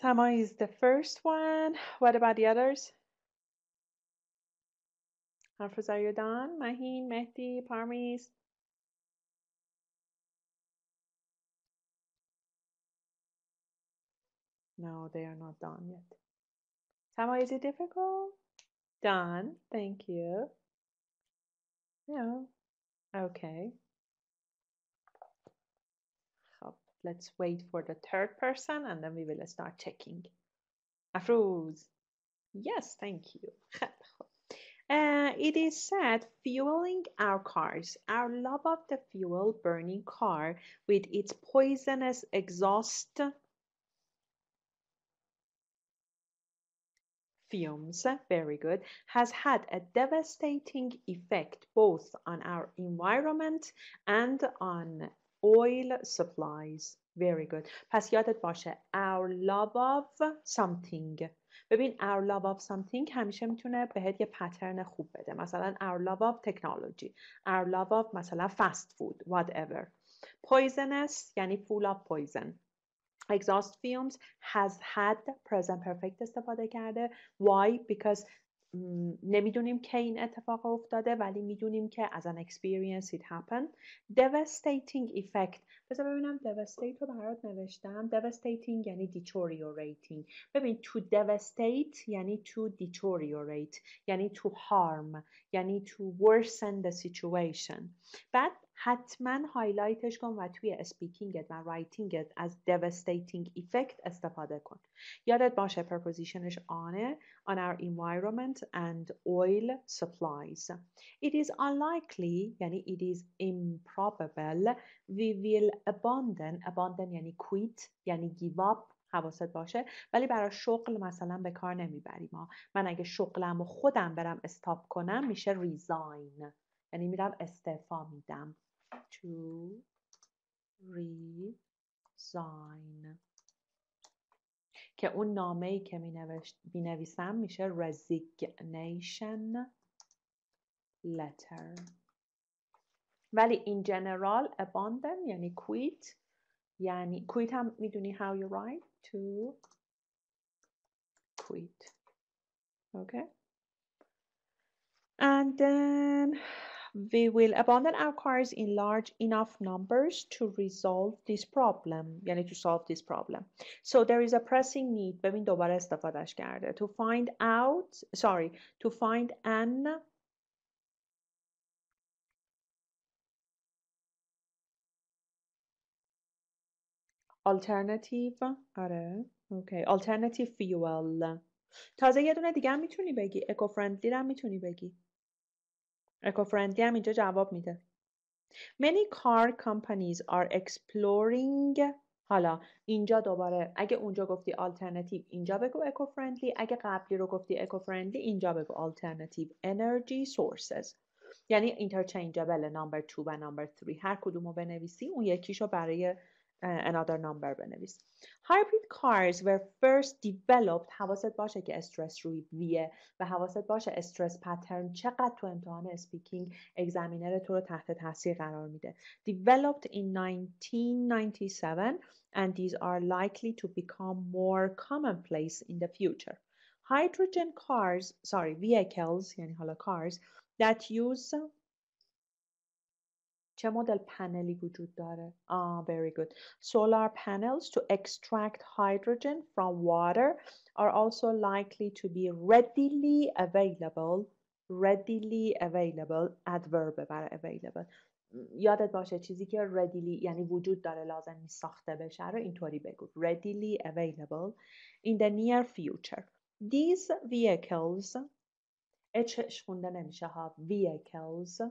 Sama is the first one. What about the others? Afruz, are you done? Mahin, Mehdi, Parmis? No, they are not done yet. Sama, is it difficult? Done. Thank you. No. Okay. Let's wait for the third person and then we will start checking. Afruz. Yes, thank you. It is said fueling our cars. Our love of the fuel burning car with its poisonous exhaust fumes, very good, has had a devastating effect both on our environment and on oil supplies. Very good. پس یادت باشه our love of something. ببین our love of something همیشه میتونه بهت یه پترن خوب بده. مثلا our love of technology. our love of مثلا fast food. whatever. Poisonous یعنی full of poison. Exhaust fumes has had present perfect استفاده کرده. Why? Because نمیدونیم که این اتفاق افتاده ولی میدونیم که as an experience it happened. Devastating effect. بذار ببینم devastate رو برات نوشتم. Devastating یعنی deteriorating. ببین to devastate یعنی to deteriorate یعنی to harm یعنی to worsen the situation. بعد حتما هایلایتش کن و توی اسپیکینگت و رایتینگت از devastating effect استفاده کن. یادت باشه prepositionش on our environment and oil supplies. It is unlikely یعنی it is improbable we will abandon یعنی quit یعنی give up، حواست باشه، ولی برای شغل مثلا به کار نمیبریم. من اگه شغلم و خودم برم استاپ کنم میشه resign یعنی میرم استعفا میدم. To resign که اون نامه‌ای که مینویسم میشه resignation letter. ولی in general abandon یعنی quit، یعنی quit هم میدونی how you write to quit. Okay. And then we will abandon our cars in large enough numbers to resolve this problem. یعنی to solve this problem. So there is a pressing need. ببین دوباره استفادهش کرده. To find an alternative. آره. Okay. Alternative fuel. تازه یه دونه دیگه هم میتونی بگی. Eco friendly هم میتونی بگی. Eco friendly هم اینجا جواب میده. Many car companies are exploring. حالا اینجا دوباره اگه اونجا گفتی alternative اینجا بگو eco friendly، اگه قبلی رو گفتی eco friendly اینجا بگو alternative energy sources. یعنی interchangeable number 2 و number 3 هر کدوم رو بنویسی اون یکیشو برای another number بنویس. Hybrid cars were first developed. حواست باشه که استرس روی ویه و حواست باشه استرس پترن چقدر تو امتحان اسپیکینگ اگزامینر تو رو تحت تاثیر قرار میده. Developed in 1997 and these are likely to become more commonplace in the future. Hydrogen vehicles یعنی حالا cars that use چه مدل پنلی وجود داره؟ Very good. Solar panels to extract hydrogen from water are also likely to be readily available. Readily available. adverb برای available. یادت باشه چیزی که readily یعنی وجود داره لازم نیست ساخته بشه رو اینطوری بگو. Readily available in the near future. These vehicles اچش خونده نمیشه ها. Vehicles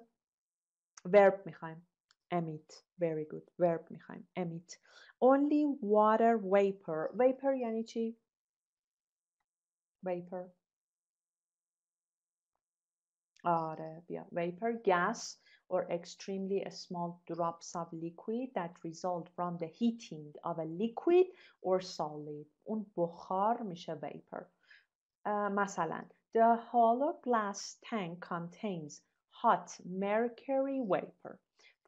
verb میخوایم emit. Very good. verb میخوایم emit only water vapor یعنی چی؟ vapor آره بیا vapor gas or extremely small drops of liquid that result from the heating of a liquid or solid. اون بخار میشه vapor. مثلا the hollow glass tank contains hot mercury vapor.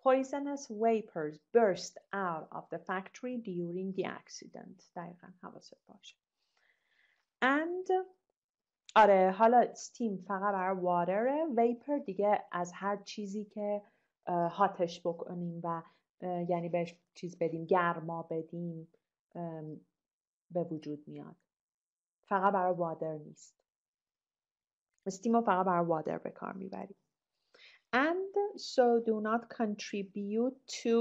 Poisonous vapors burst out of the factory during the accident. دقیقا حواست باشه. And آره حالا steam فقط برای واتره. vapor دیگه از هر چیزی که هاتش بکنیم و یعنی بهش چیز بدیم گرما بدیم به وجود میاد. فقط برای واتر نیست. steam رو فقط برای واتر به کار میبریم. And so do not contribute to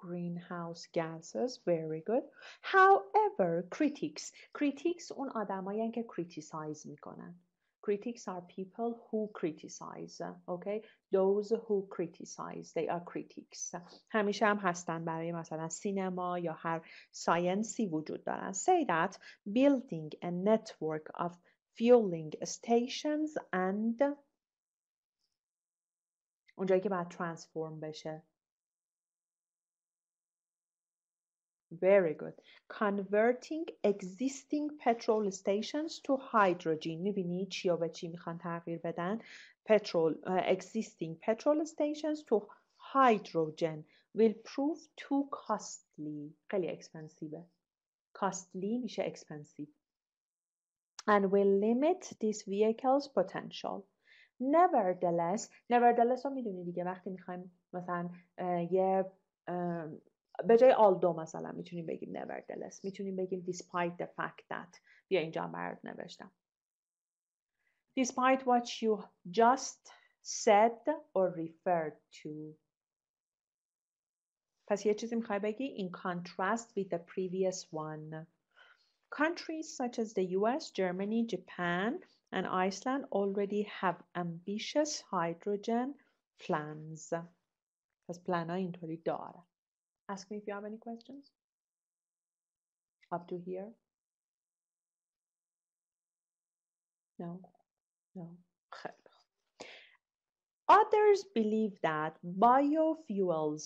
greenhouse gases. Very good. However, critics اون آدمایی که criticize میکنن. Critics are people who criticize. Okay? Those who criticize. They are critics. همیشه هم هستن برای مثلا سینما یا هر ساینسی وجود دارن. Say that building a network of fueling stations and اونجایی که باید transform بشه. Very good. Converting existing petrol stations to hydrogen. میبینی چی و به چی میخوان تغییر بدن؟ Existing petrol stations to hydrogen will prove too costly. خیلی expensive. Costly میشه expensive. And will limit these vehicles potential. Nevertheless رو میدونی دیگه وقتی میخوایم مثلا یه به جای although مثلا میتونیم بگیم nevertheless. میتونیم بگیم despite the fact that. بیا اینجا هم برات نوشتم. despite what you just said or referred to. پس یه چیزی میخوای بگی in contrast with the previous one. Countries such as the US, Germany, Japan, and Iceland already have ambitious hydrogen plans. پس پلن‌ها اینطوری داره. Ask me if you have any questions. Up to here? No? No. خیلی. Others believe that biofuels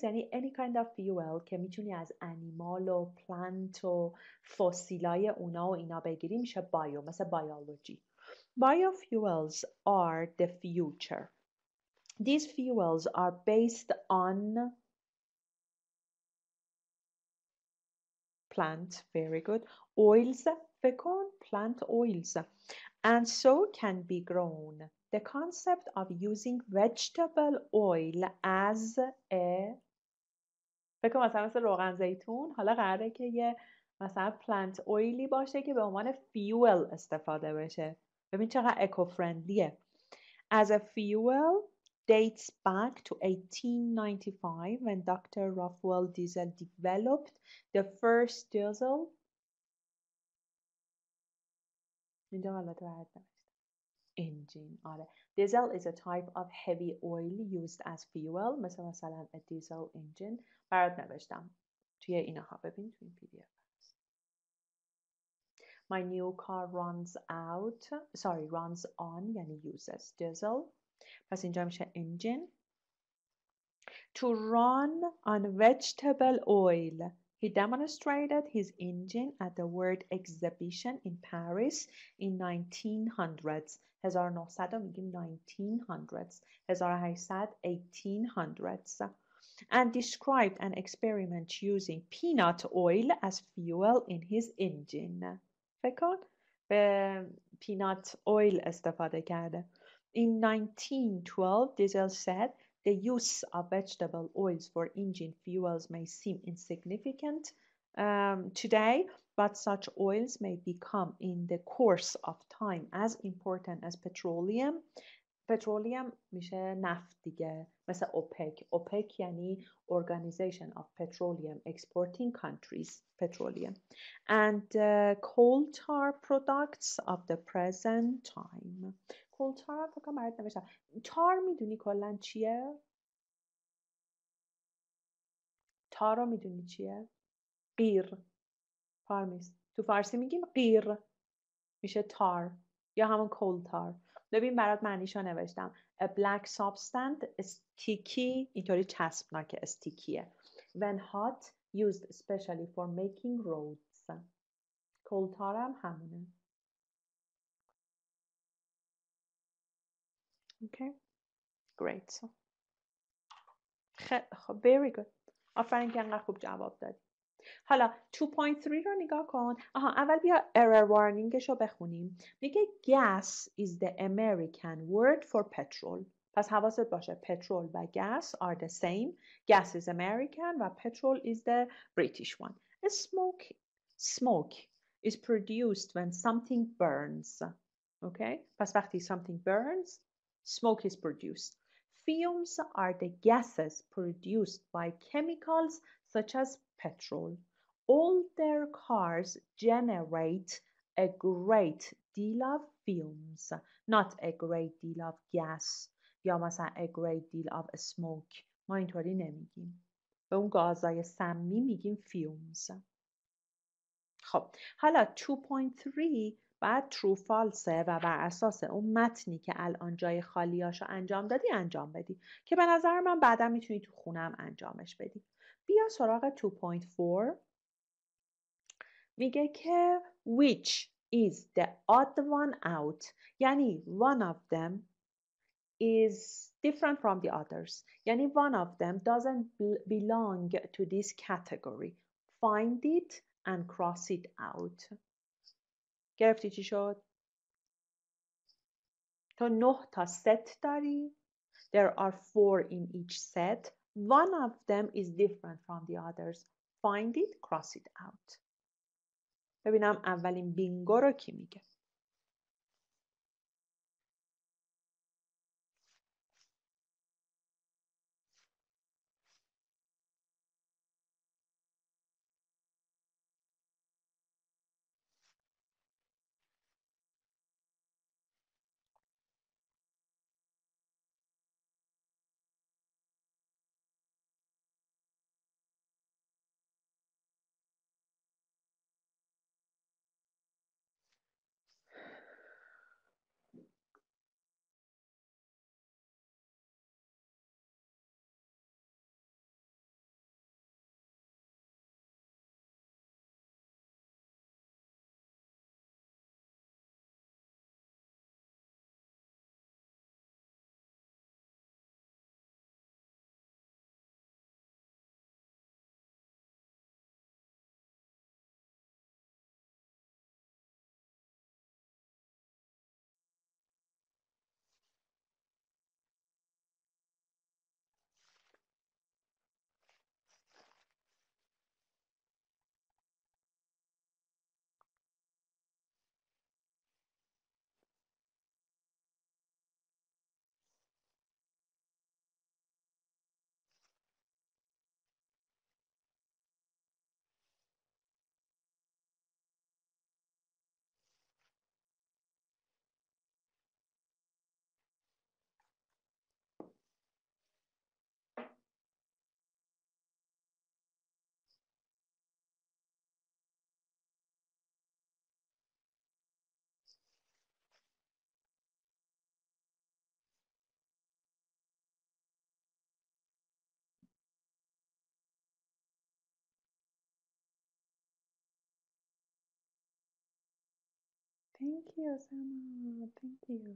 یعنی any kind of fuel که میتونی از انیمال و پلانت و فسیلای اونا و اینا بگیری میشه بایو، مثل بیولوژی. Biofuels are the future. These fuels are based on plant, very good, oils, فکر کن plant oils, and so can be grown. The concept of using vegetable oil as a فکر کنم مثلا روغن زیتون حالا قراره که یه مثلا پلانت اویلی باشه که به عنوان فیول استفاده بشه. ببین چقدر اکو فرندلیه. As a fuel dates back to 1895 when Dr. Raphael Diesel developed the first diesel. اینجا البته باید engine. آره. Diesel is a type of heavy oil used as fuel. مثلا a diesel engine. برات نوشتم. توی اینها ببین توی این PDF. My new car runs on یعنی uses diesel. پس اینجا میشه engine. To run on vegetable oil. He demonstrated his engine at the World Exhibition in Paris in 1900s. 1900 میگیم 1900s. 1800 1800s. And described an experiment using peanut oil as fuel in his engine. فکر کن به peanut oil استفاده کرده. In 1912, Diesel said, the use of vegetable oils for engine fuels may seem insignificant today, but such oils may become in the course of time as important as petroleum. Petroleum میشه نفت دیگه، مثل OPEC. OPEC یعنی Organization of Petroleum Exporting Countries, petroleum. And coal tar products of the present time. coal tar فکر کنم برات نوشتم. تار میدونی کلا چیه؟ تار رو میدونی چیه؟ قیر. پارمیز. تو فارسی میگیم قیر. میشه تار یا همون coal tar. ببین برات معنیشو نوشتم. A black substance sticky اینطوری چسبناکه استیکیه. When hot used especially for making roads. coal tar هم همونه. Okay. Great. خب very good. آفرین که انقدر خوب جواب دادی. حالا 2.3 رو نگاه کن. اول بیا error warningش رو بخونیم. میگه gas is the American word for petrol. پس حواست باشه petrol و gas are the same. Gas is American و petrol is the British one. Smoke is produced when something burns. Okay? پس وقتی something burns, smoke is produced. Fumes are the gases produced by chemicals such as petrol. Older cars generate a great deal of fumes, not a great deal of gas یا مثلا a great deal of smoke. ما اینطوری نمیگیم. به اون گازهای سمی میگیم fumes. خب حالا 2.3 بعد true false و بر اساس اون متنی که الان جای خالیاشو انجام دادی انجام بدی که به نظر من بعدا میتونی تو خونم انجامش بدی. بیا سراغ 2.4. میگه که which is the odd one out یعنی one of them is different from the others یعنی one of them doesn't belong to this category. Find it and cross it out. گرفتی چی شد؟ تو 9 تا ست داری. There are 4 in each set. One of them is different from the others. Find it, cross it out. ببینم اولین بینگو رو کی میگه؟ Thank you, Sama. Thank you.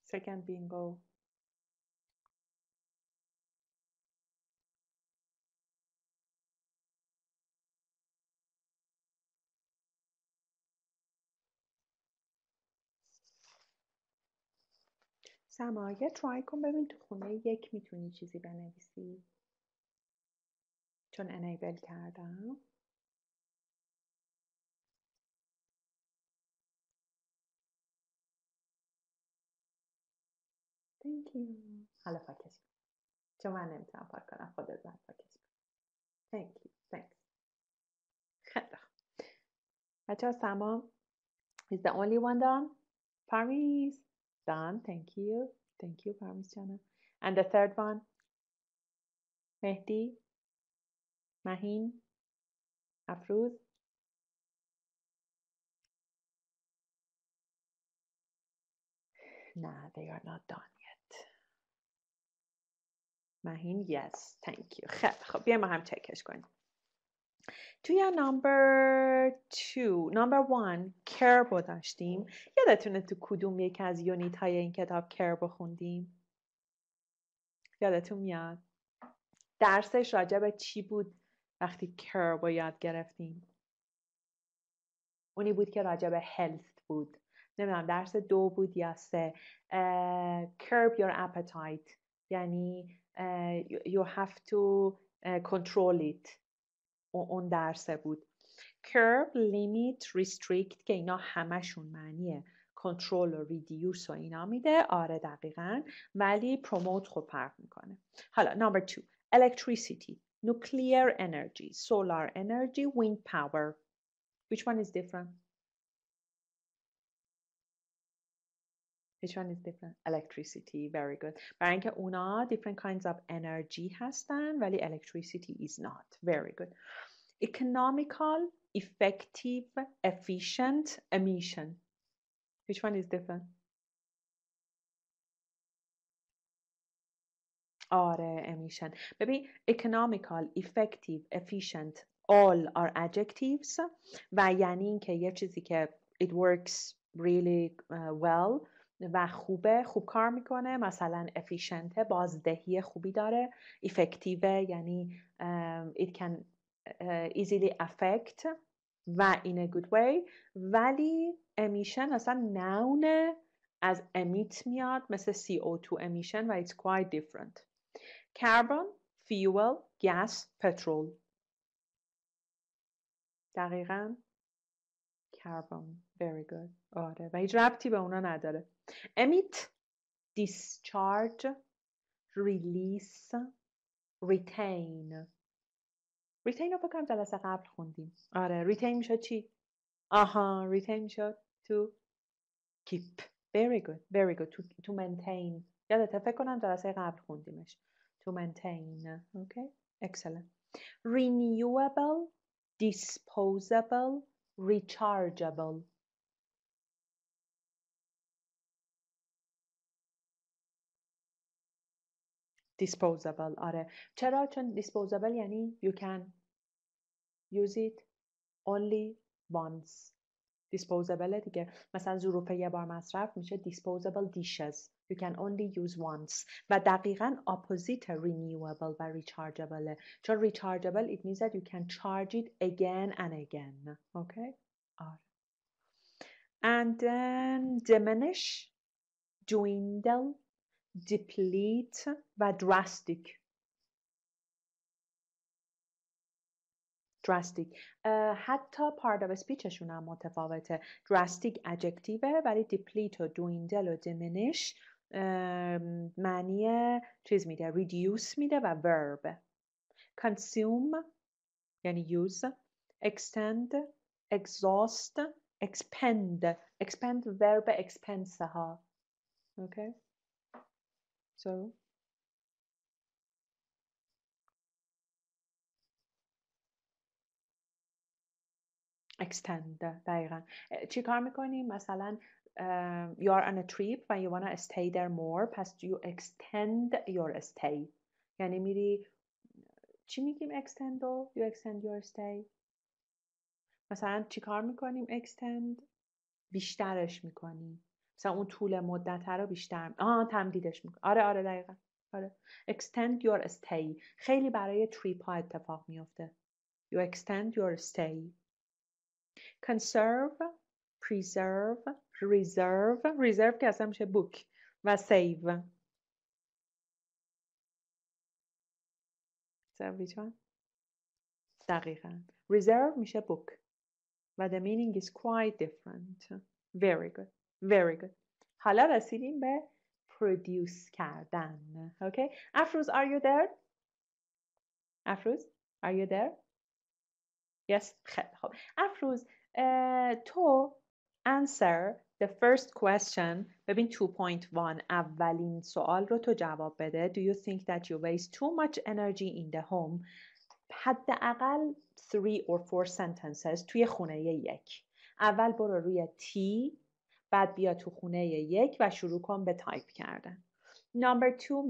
Second bingo. سما یه ترای کن ببین تو خونه یک میتونی چیزی بنویسی، چون انیبل کردم. Thank you. حالا پاکش کن، چون من نمیتونم پاک کنم، خودت باید پاکش کن. Thank you. Thanks. خیلی خوب. بچه ها سما is the only one done. Parviz done. Thank you. Thank you Parviz جانم. And the third one مهدی، مهین، افروز. نه they are not done yet. مهین yes. Thank you. خیلی خب بیایم ما هم چکش کنیم. توی number 2 number 1 کرب رو داشتیم. یادتونه تو کدوم یک از یونیت های این کتاب کرب رو خوندیم؟ یادتون میاد؟ درسش راجع به چی بود وقتی کرب رو یاد گرفتیم؟ اونی بود که راجع به health بود. نمیدونم درس 2 بود یا 3. curb your appetite یعنی you have to control it. اون درسه بود. curb, limit, restrict که اینا همشون معنیه control و reduce و اینا میده. آره دقیقاً. ولی promote خب فرق میکنه. حالا number 2 electricity, nuclear energy, solar energy, wind power. Which one is different? Which one is different? Electricity. Very good. برای اینکه اونا different kinds of energy هستن ولی electricity is not. Very good. Economical, effective, efficient, emission. Which one is different? آره emission. ببین economical, effective, efficient all are adjectives و یعنی اینکه یه چیزی که it works really well و خوب کار میکنه. مثلا efficient بازدهی خوبی داره. effective یعنی it can easily affect و in a good way. ولی emission اصلا noun از emit میاد مثل CO2 emission و it's quite different. carbon, fuel, gas, petrol. دقیقاً carbon. very good. آره و هیچ ربطی به اونا نداره. emit, discharge, release, retain. retain رو فکر کنم جلسه قبل خوندیم. آره retain میشد چی؟ آها retain میشد to keep. very good. very good. to maintain. یادته فکر کنم جلسه قبل خوندیمش. to maintain. okay. excellent. renewable, disposable, rechargeable. disposable. آره چرا؟ چون disposable یعنی you can use it only once. disposable دیگه. مثلا ظروف یه بار مصرف میشه disposable dishes. you can only use once. و دقیقاً opposite renewable و rechargeable. چون rechargeable it means that you can charge it again and again. okay. آره. and then diminish, dwindle, deplete و drastic. drastic. حتی part of speechشون هم متفاوته. drastic adjective ولی deplete و dwindle و diminish معنی چیز میده reduce میده و verb. consume یعنی use, extend, exhaust, expend verb expense ها. okay. so extend دقیقا. چی کار میکنیم؟ مثلا you are on a trip and you wanna stay there more پس you extend your stay. یعنی میری چی میگیم extend رو؟ you extend your stay. مثلا چی کار میکنیم extend؟ بیشترش میکنیم. مثلا اون طول مدت رو بیشتر تمدیدش میکنیم. آره دقیقا. آره. extend your stay خیلی برای تریپ ها اتفاق میفته. you extend your stay. conserve preserve reserve که اصلا میشه book و save. so which one؟ دقیقا reserve میشه book و the meaning is quite different. very good. حالا رسیدیم به produce کردن. okay افروز are you there؟ افروز are you there؟ yes خیلی خب افروز تو answer the first question. ببین 2.1 اولین سوال رو تو جواب بده. do you think that you waste too much energy in the home؟ حداقل 3 or 4 sentences توی خونه یک. اول برو روی تی بعد بیا تو خونه یک و شروع کن به تایپ کردن. number 2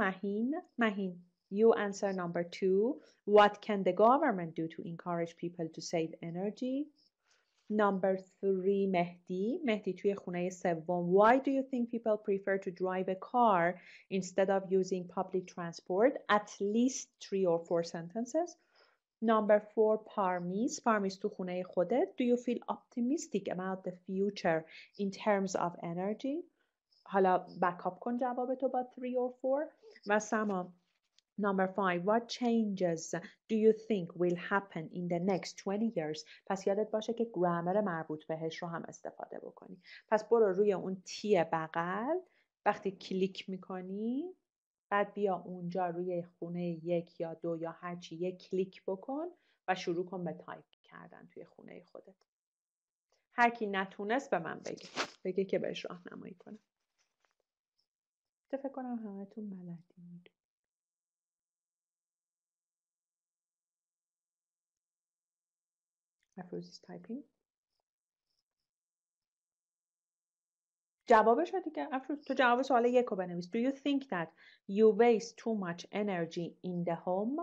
مهین you answer number 2. what can the government do to encourage people to save energy؟ number 3 مهدی توی خونه سوم why do you think people prefer to drive a car instead of using public transport؟ at least 3 or 4 sentences. number 4 پارمیس تو خونه خودت do you feel optimistic about the future in terms of energy؟ حالا بکاپ کن جوابتو با 3 or 4. و سما number 5 what changes do you think will happen in the next 20 years؟ پس یادت باشه که گرامر مربوط بهش رو هم استفاده بکنی. پس برو روی اون تی بغل وقتی کلیک میکنی بعد بیا اونجا روی خونه 1 یا 2 یا هرچی یک کلیک بکن و شروع کن به تایپ کردن توی خونه خودت. هر کی نتونست به من بگه که بهش راهنمایی کنم. فکر کنم همتون بلدید. افروز is typing. جوابش رو دیگه افروز تو جواب سوال 1 رو بنویس. Do you think that you waste too much energy in the home؟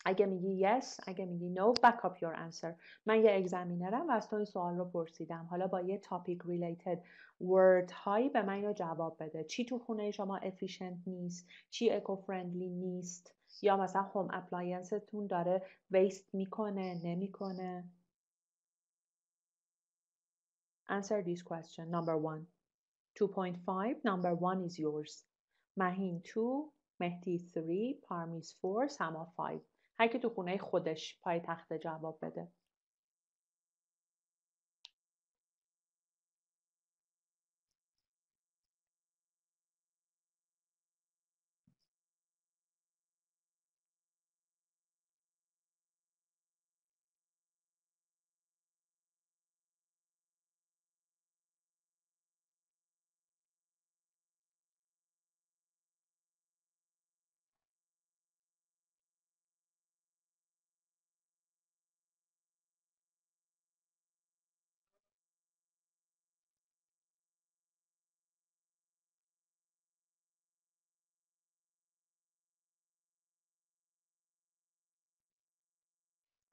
اگه میگی yes، اگه میگی no back up your answer. من یه اگزمینرم و از تو این سوال رو پرسیدم. حالا با یه topic related word هایی به من اینو جواب بده. چی تو خونه شما efficient نیست؟ چی eco friendly نیست؟ یا مثلا home applianceتون داره waste میکنه نمیکنه؟ Answer this question. Number 1. 2.5. Number 1 is yours. مهین 2. مهدی 3. پارمیز 4. سما 5. هر کی تو خونه خودش پای تخت جواب بده.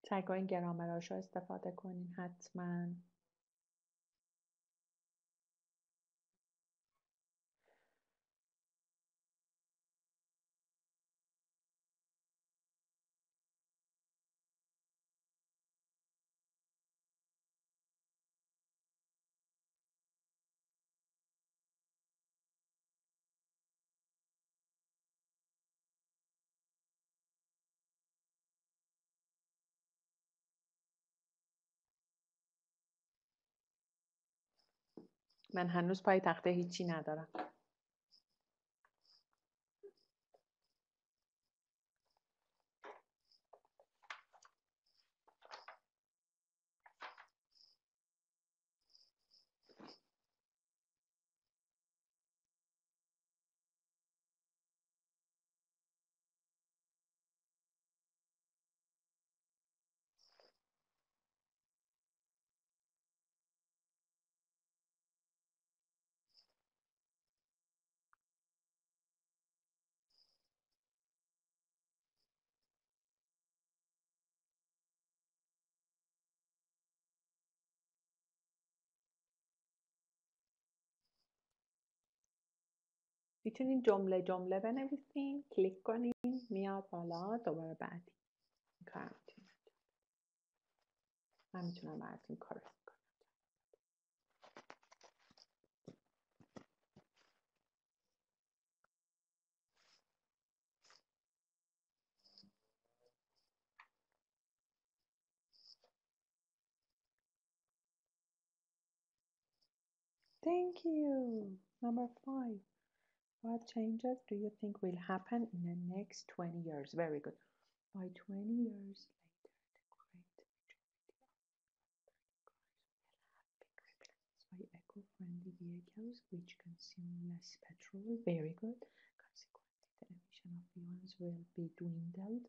سعی کنین گرامراشو استفاده کنین حتما. من هنوز پای تخته هیچی ندارم. میتونین جمله جمله بنویسین، کلیک کنین میاد بالا، دوباره بعدی کار میتونین. من میتونم براتون کار کنم. Thank you. Number 5. What changes do you think will happen in the next 20 years? Very good. By 20 years later, the great majority of cars will have been replaced by eco-friendly vehicles which consume less petrol. Very good. Consequently, the emission of fuels will be dwindled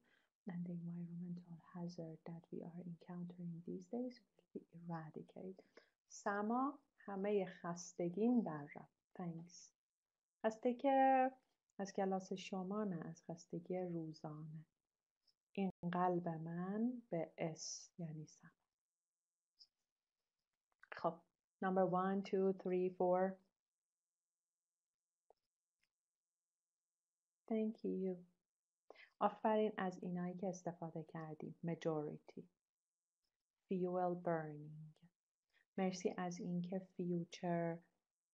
and the environmental hazard that we are encountering these days will be eradicated. سما همه خستگیم در رفت. Thanks. خسته که از کلاس شما نه، از خستگی روزانه. این قلب من به اس یعنی سما. خب number 1 2 3 4. Thank you. آفرین از اینایی که استفاده کردیم. Majority. Fuel burning. مرسی از اینکه future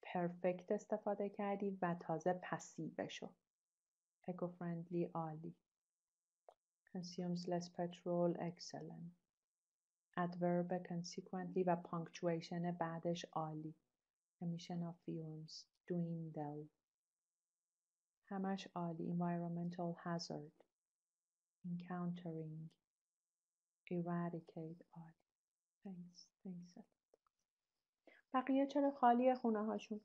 perfect استفاده کردی و تازه پسیو شد. eco-friendly عالی. consumes less petrol excellent. adverb consequently و punctuation بعدش عالی. emission of fumes dwindle. همش عالی. environmental hazard encountering eradicate عالی. thanks. بقیه چرا خالیه خونه هاشون؟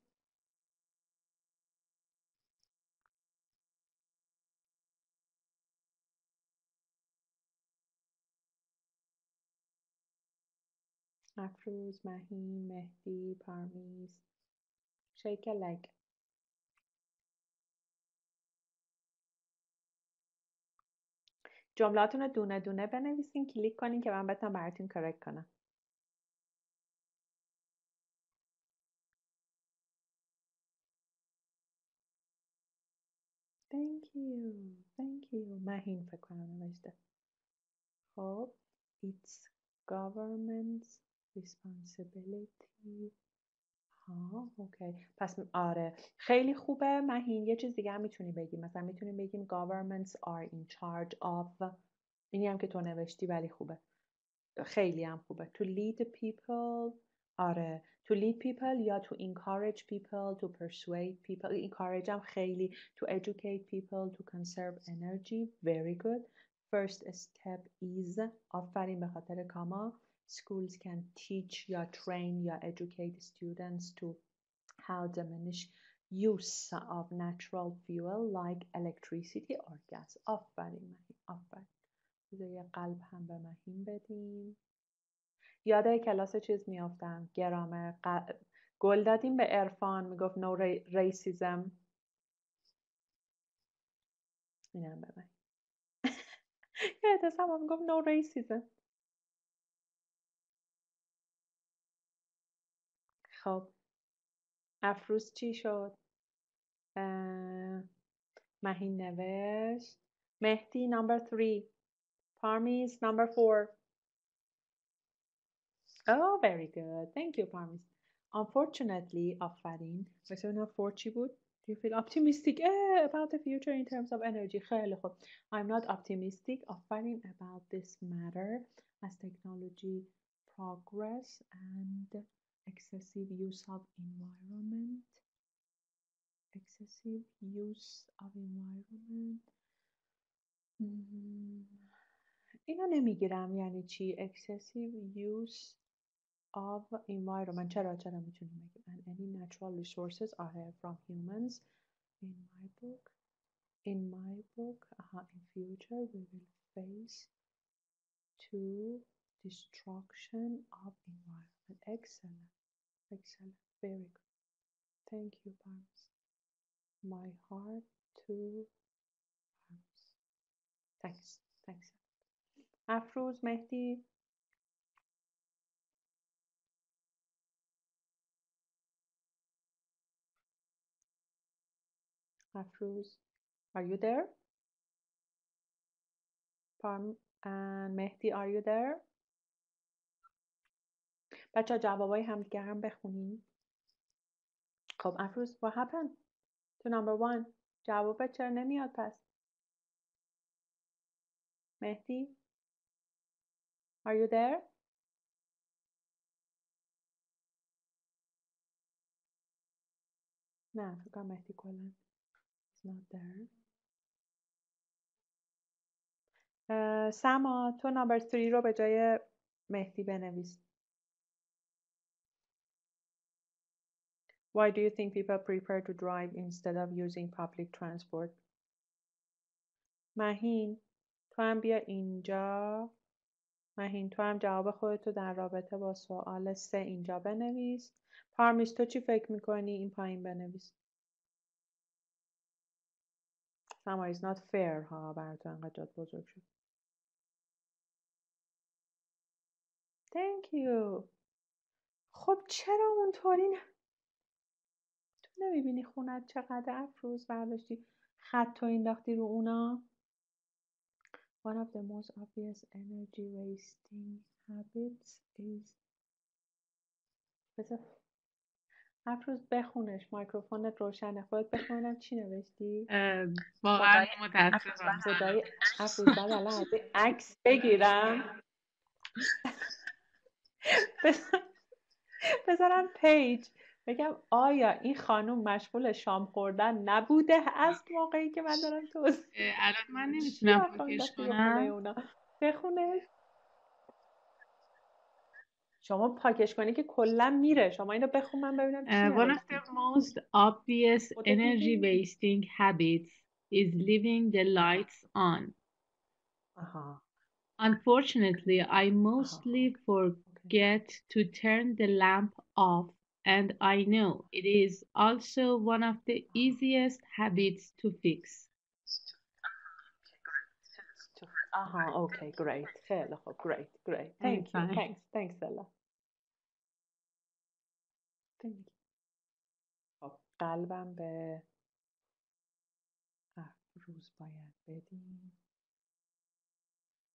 افروز، مهین، مهدی، پارمیز. شیک لگ. جملاتون رو دونه دونه بنویسین، کلیک کنین که من بتونم براتون کرکت کنم. Thank you. مهین فکر کنم نوشته. خب It's government's responsibility. اوکی. پس آره خیلی خوبه مهین. یه چیز دیگه هم میتونی بگیم، مثلا میتونیم بگیم governments are in charge of. اینی هم که تو نوشتی ولی خوبه، خیلی هم خوبه. to lead people. آره to lead people یا to encourage people, to persuade people. encourage هم خیلی. to educate people, to conserve energy. very good. first step is. آفرین به خاطر کاما. schools can teach یا train یا educate students to how diminish use of natural fuel like electricity or gas. آفرین مهین. آفرین. یه قلب هم به مهین بدیم. یاده کلاس چیز میافتم، گرامر. گل دادیم به عرفان، میگفت no racism. اینم به من یادت هم میگفت no racism. خب افروز چی شد؟ مهین نوشت. مهدی number 3. پارمیز number 4. Oh very good. Thank you Parmis. Unfortunately آفرین. مثلا اینا 4 چی بود؟ Do you feel optimistic about the future in terms of energy? خیلی خوب. I'm not optimistic. آفرین about this matter as technology progress and excessive use of environment. Excessive use of environment. اینا نمیگیرم یعنی چی. Excessive use of environment. چرا میتونیم بگیم and any natural resources are from humans. in my book in future we will face to destruction of environment. excellent very good. thank you Pams. my heart to Pams. thanks افروز مهدی. Afruz, are you there? Parm and Mehdi, are you there? بچه جوابای همدیگه هم بخونیم. خب افروز what happened to number 1 جوابت چرا نمیاد پس؟ مهدی are you there؟ نه فکر کنم مهدی کلا is not there. سما تو number 3 رو به جای مهدی بنویس. Why do you think people prefer to drive instead of using public transport? مهین تو هم بیا اینجا. مهین تو هم جواب خودتو در رابطه با سوال 3 اینجا بنویس. پارمیس تو چی فکر میکنی؟ این پایین بنویس. سما is not fair ها براتون انقدر جات بزرگ شد. Thank you. خب چرا اونطوری تو نمیبینی خونت چقدر افروز برداشتی خط تو انداختی رو اونا؟ One of the most obvious energy wasting habits is بذار افروز بخونش مایکروفونت روشنه خودت بخونم چی نوشتی؟ واقعا متاسفم خدای افروز بعد الان از عکس بگیرم بذارم پیج بگم آیا این خانوم مشغول شام خوردن نبوده از موقعی که من دارم توضیح الان من نمیتونم پاکش کنم. اونا بخونه. شما پاکش کنی که کلا میره. شما اینو بخون من ببینم چی One of the most obvious energy wasting habits is leaving the lights on. Unfortunately, I mostly forget to turn the lamp off, and I know it is also one of the easiest habits to fix. Okay, great. خیلی خوب. Great. Thank you. Thanks, Bella. خب قلبم به افروز باید بدیم.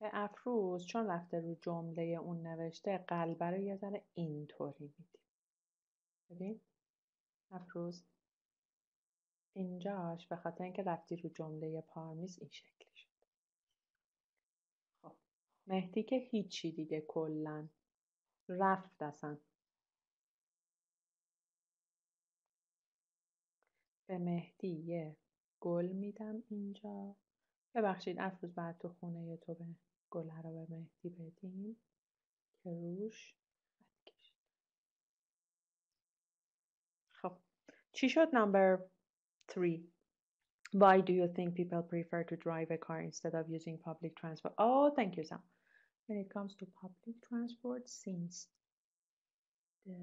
به افروز چون رفته رو جمله اون نوشته قلبه رو یه ذره اینطوری میدیم. ببین افروز اینجاش به خاطر اینکه رفتی رو جمله پارمیس این شکلی شد. خب مهدی که هیچی دیگه کلن رفت اصلا. به مهدی یه گل میدم اینجا. ببخشید افروز بعد تو خونه تو به گله رو به مهدی بدیم که روش خب چی شد number 3 Why do you think people prefer to drive a car instead of using public transport? Oh, thank you, Sam. When it comes to public transport, since the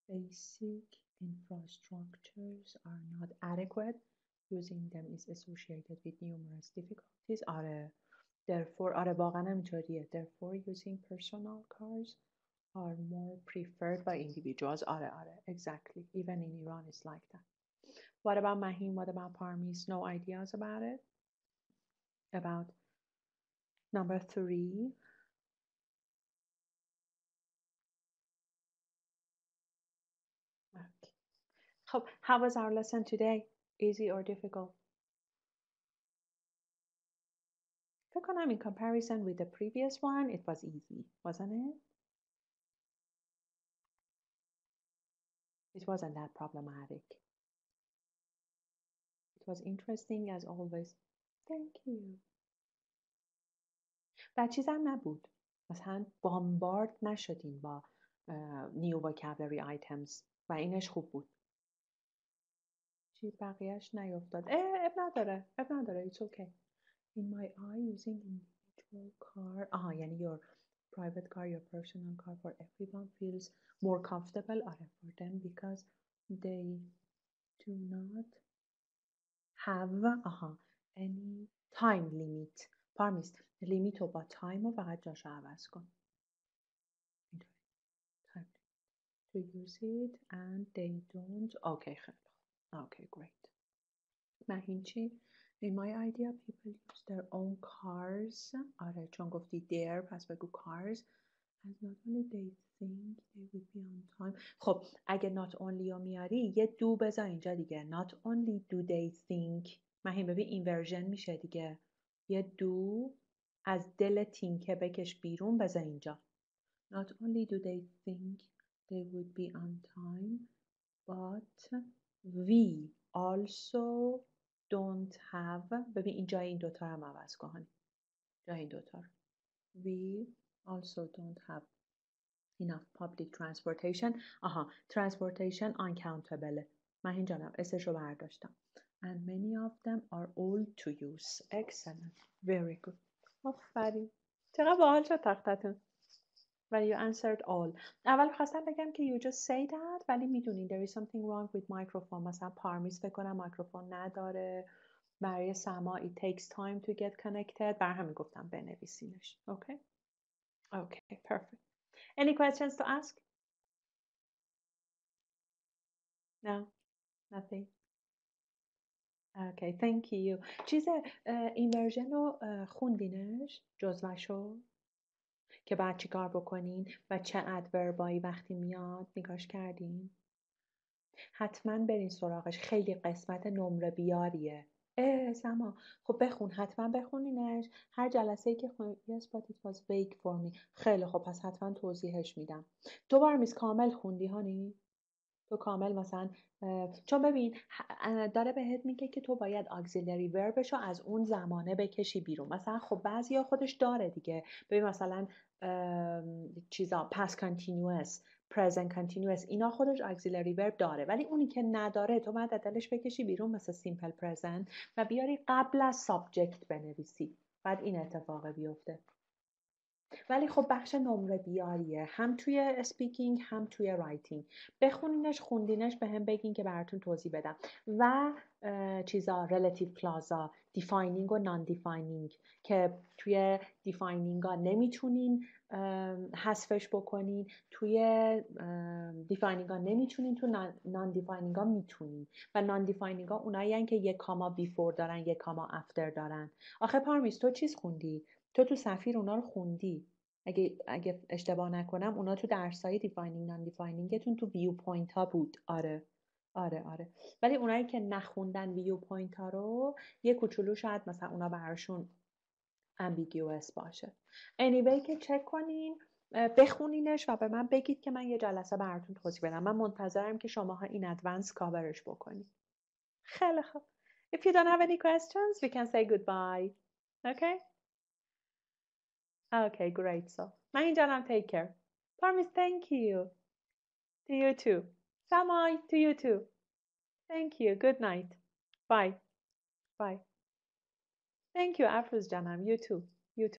basic infrastructures are not adequate, using them is associated with numerous difficulties. Therefore, واقعا همینطوریه. Therefore, using personal cars are more preferred by individuals. Exactly. Even in Iran, it's like that. What about Mahim? What about Parmis? No ideas about it? About number 3. Okay. So, how was our lesson today? Easy or difficult? فکر کنم in comparison with the previous one, it was easy, wasn't it? It wasn't that problematic. It was interesting as always. Thank you. و چیزم نبود. مثلا بامبارد نشدین با new vocabulary items و اینش خوب بود. چی بقیهش نیفتاد. اب نداره. It's okay. In my eye using individual car. یعنی your private car, your personal car for everyone feels more comfortable for them because they do not have any time limit. پارمیس لیمیت رو با تایم رو فقط جاشو عوض کن. Time to use it and they don't. Okay, خیلی. Okay, great. مهین چی؟ In my idea people use their own cars. آره چون گفتی their پس بگو cars. As not only they think they would be on time. خب اگه not only رو میاری یه do بذار اینجا دیگه. Not only do they think. مهین ببین این ورژن میشه دیگه. یه do از دل think بکش بیرون بذار اینجا. Not only do they think they would be on time, but we also don't have. ببین این جای این دوتا رو هم عوض کن. جای این دوتا رو. We also don't have enough public transportation. آها transportation uncountable. من این جانم اسش رو برداشتم. And many of them are old to use. Excellent. Very good. آفرین. چقدر باحال شد تختتون. ولی you answered all. اول خواستم بگم که you just say that ولی میدونین there is something wrong with microphone. مثلا پارمیز فکر کنم میکروفون نداره. برای سما it takes time to get connected. بر همین گفتم بنویسینش. Okay? Okay, perfect. Any questions to ask? No? Nothing? Okay, thank you. چیز این ورژن رو خوندینش؟ جزوه‌شو؟ که بعد چی کار بکنین و چه ادوربایی وقتی میاد نگاش کردین؟ حتما برین سراغش. خیلی قسمت نمره بیاریه. سما خب بخون، حتما بخونینش. هر جلسه که yes but it was vague for me. خیلی خب پس حتما توضیحش میدم. دوباره میز کامل خوندی هانی؟ تو کامل مثلا چون ببین داره بهت میگه که تو باید auxiliary verbشو از اون زمانه بکشی بیرون. مثلا خب بعضیا خودش داره دیگه. ببین مثلا چیزا past continuous present continuous اینا خودش auxiliary verb داره، ولی اونی که نداره تو باید دلش بکشی بیرون مثل simple present و بیاری قبل از subject بنویسی. بعد این اتفاق بیفته. ولی خب بخش نمره بیاریه هم توی اسپیکینگ هم توی رایتینگ. بخونینش خوندینش به هم بگین که براتون توضیح بدم. و چیزا relative clauseا defining و non defining که توی defining ها نمیتونین حذفش بکنین، توی defining ها نمیتونین، تو non defining ها میتونین. و non defining ها اونایی هن که یک کاما before دارن یک کاما after دارن. آخه پارمیز تو چیز خوندی؟ تو سفیر اونا رو خوندی. اگه اشتباه نکنم اونا تو درسای دیفاینینگ نان دیفاینینگتون تو ویو پوینت ها بود. آره. ولی اونایی که نخوندن ویو پوینت ها رو یه کوچولو شاید مثلا اونا براشون ambiguous باشه. anyway که چک کنین، بخونینش و به من بگید که من یه جلسه براتون توضیح بدم. من منتظرم که شماها این ادوانس کاورش بکنید. خیلی خوب. If you don't have any questions, we can say goodbye. Okay? Okay, great. So, Mahin Janam, take care. Parmis, thank you. To you too. Samai, to you too. Thank you. Good night. Bye. Bye. Thank you, Afruz Janam. You too.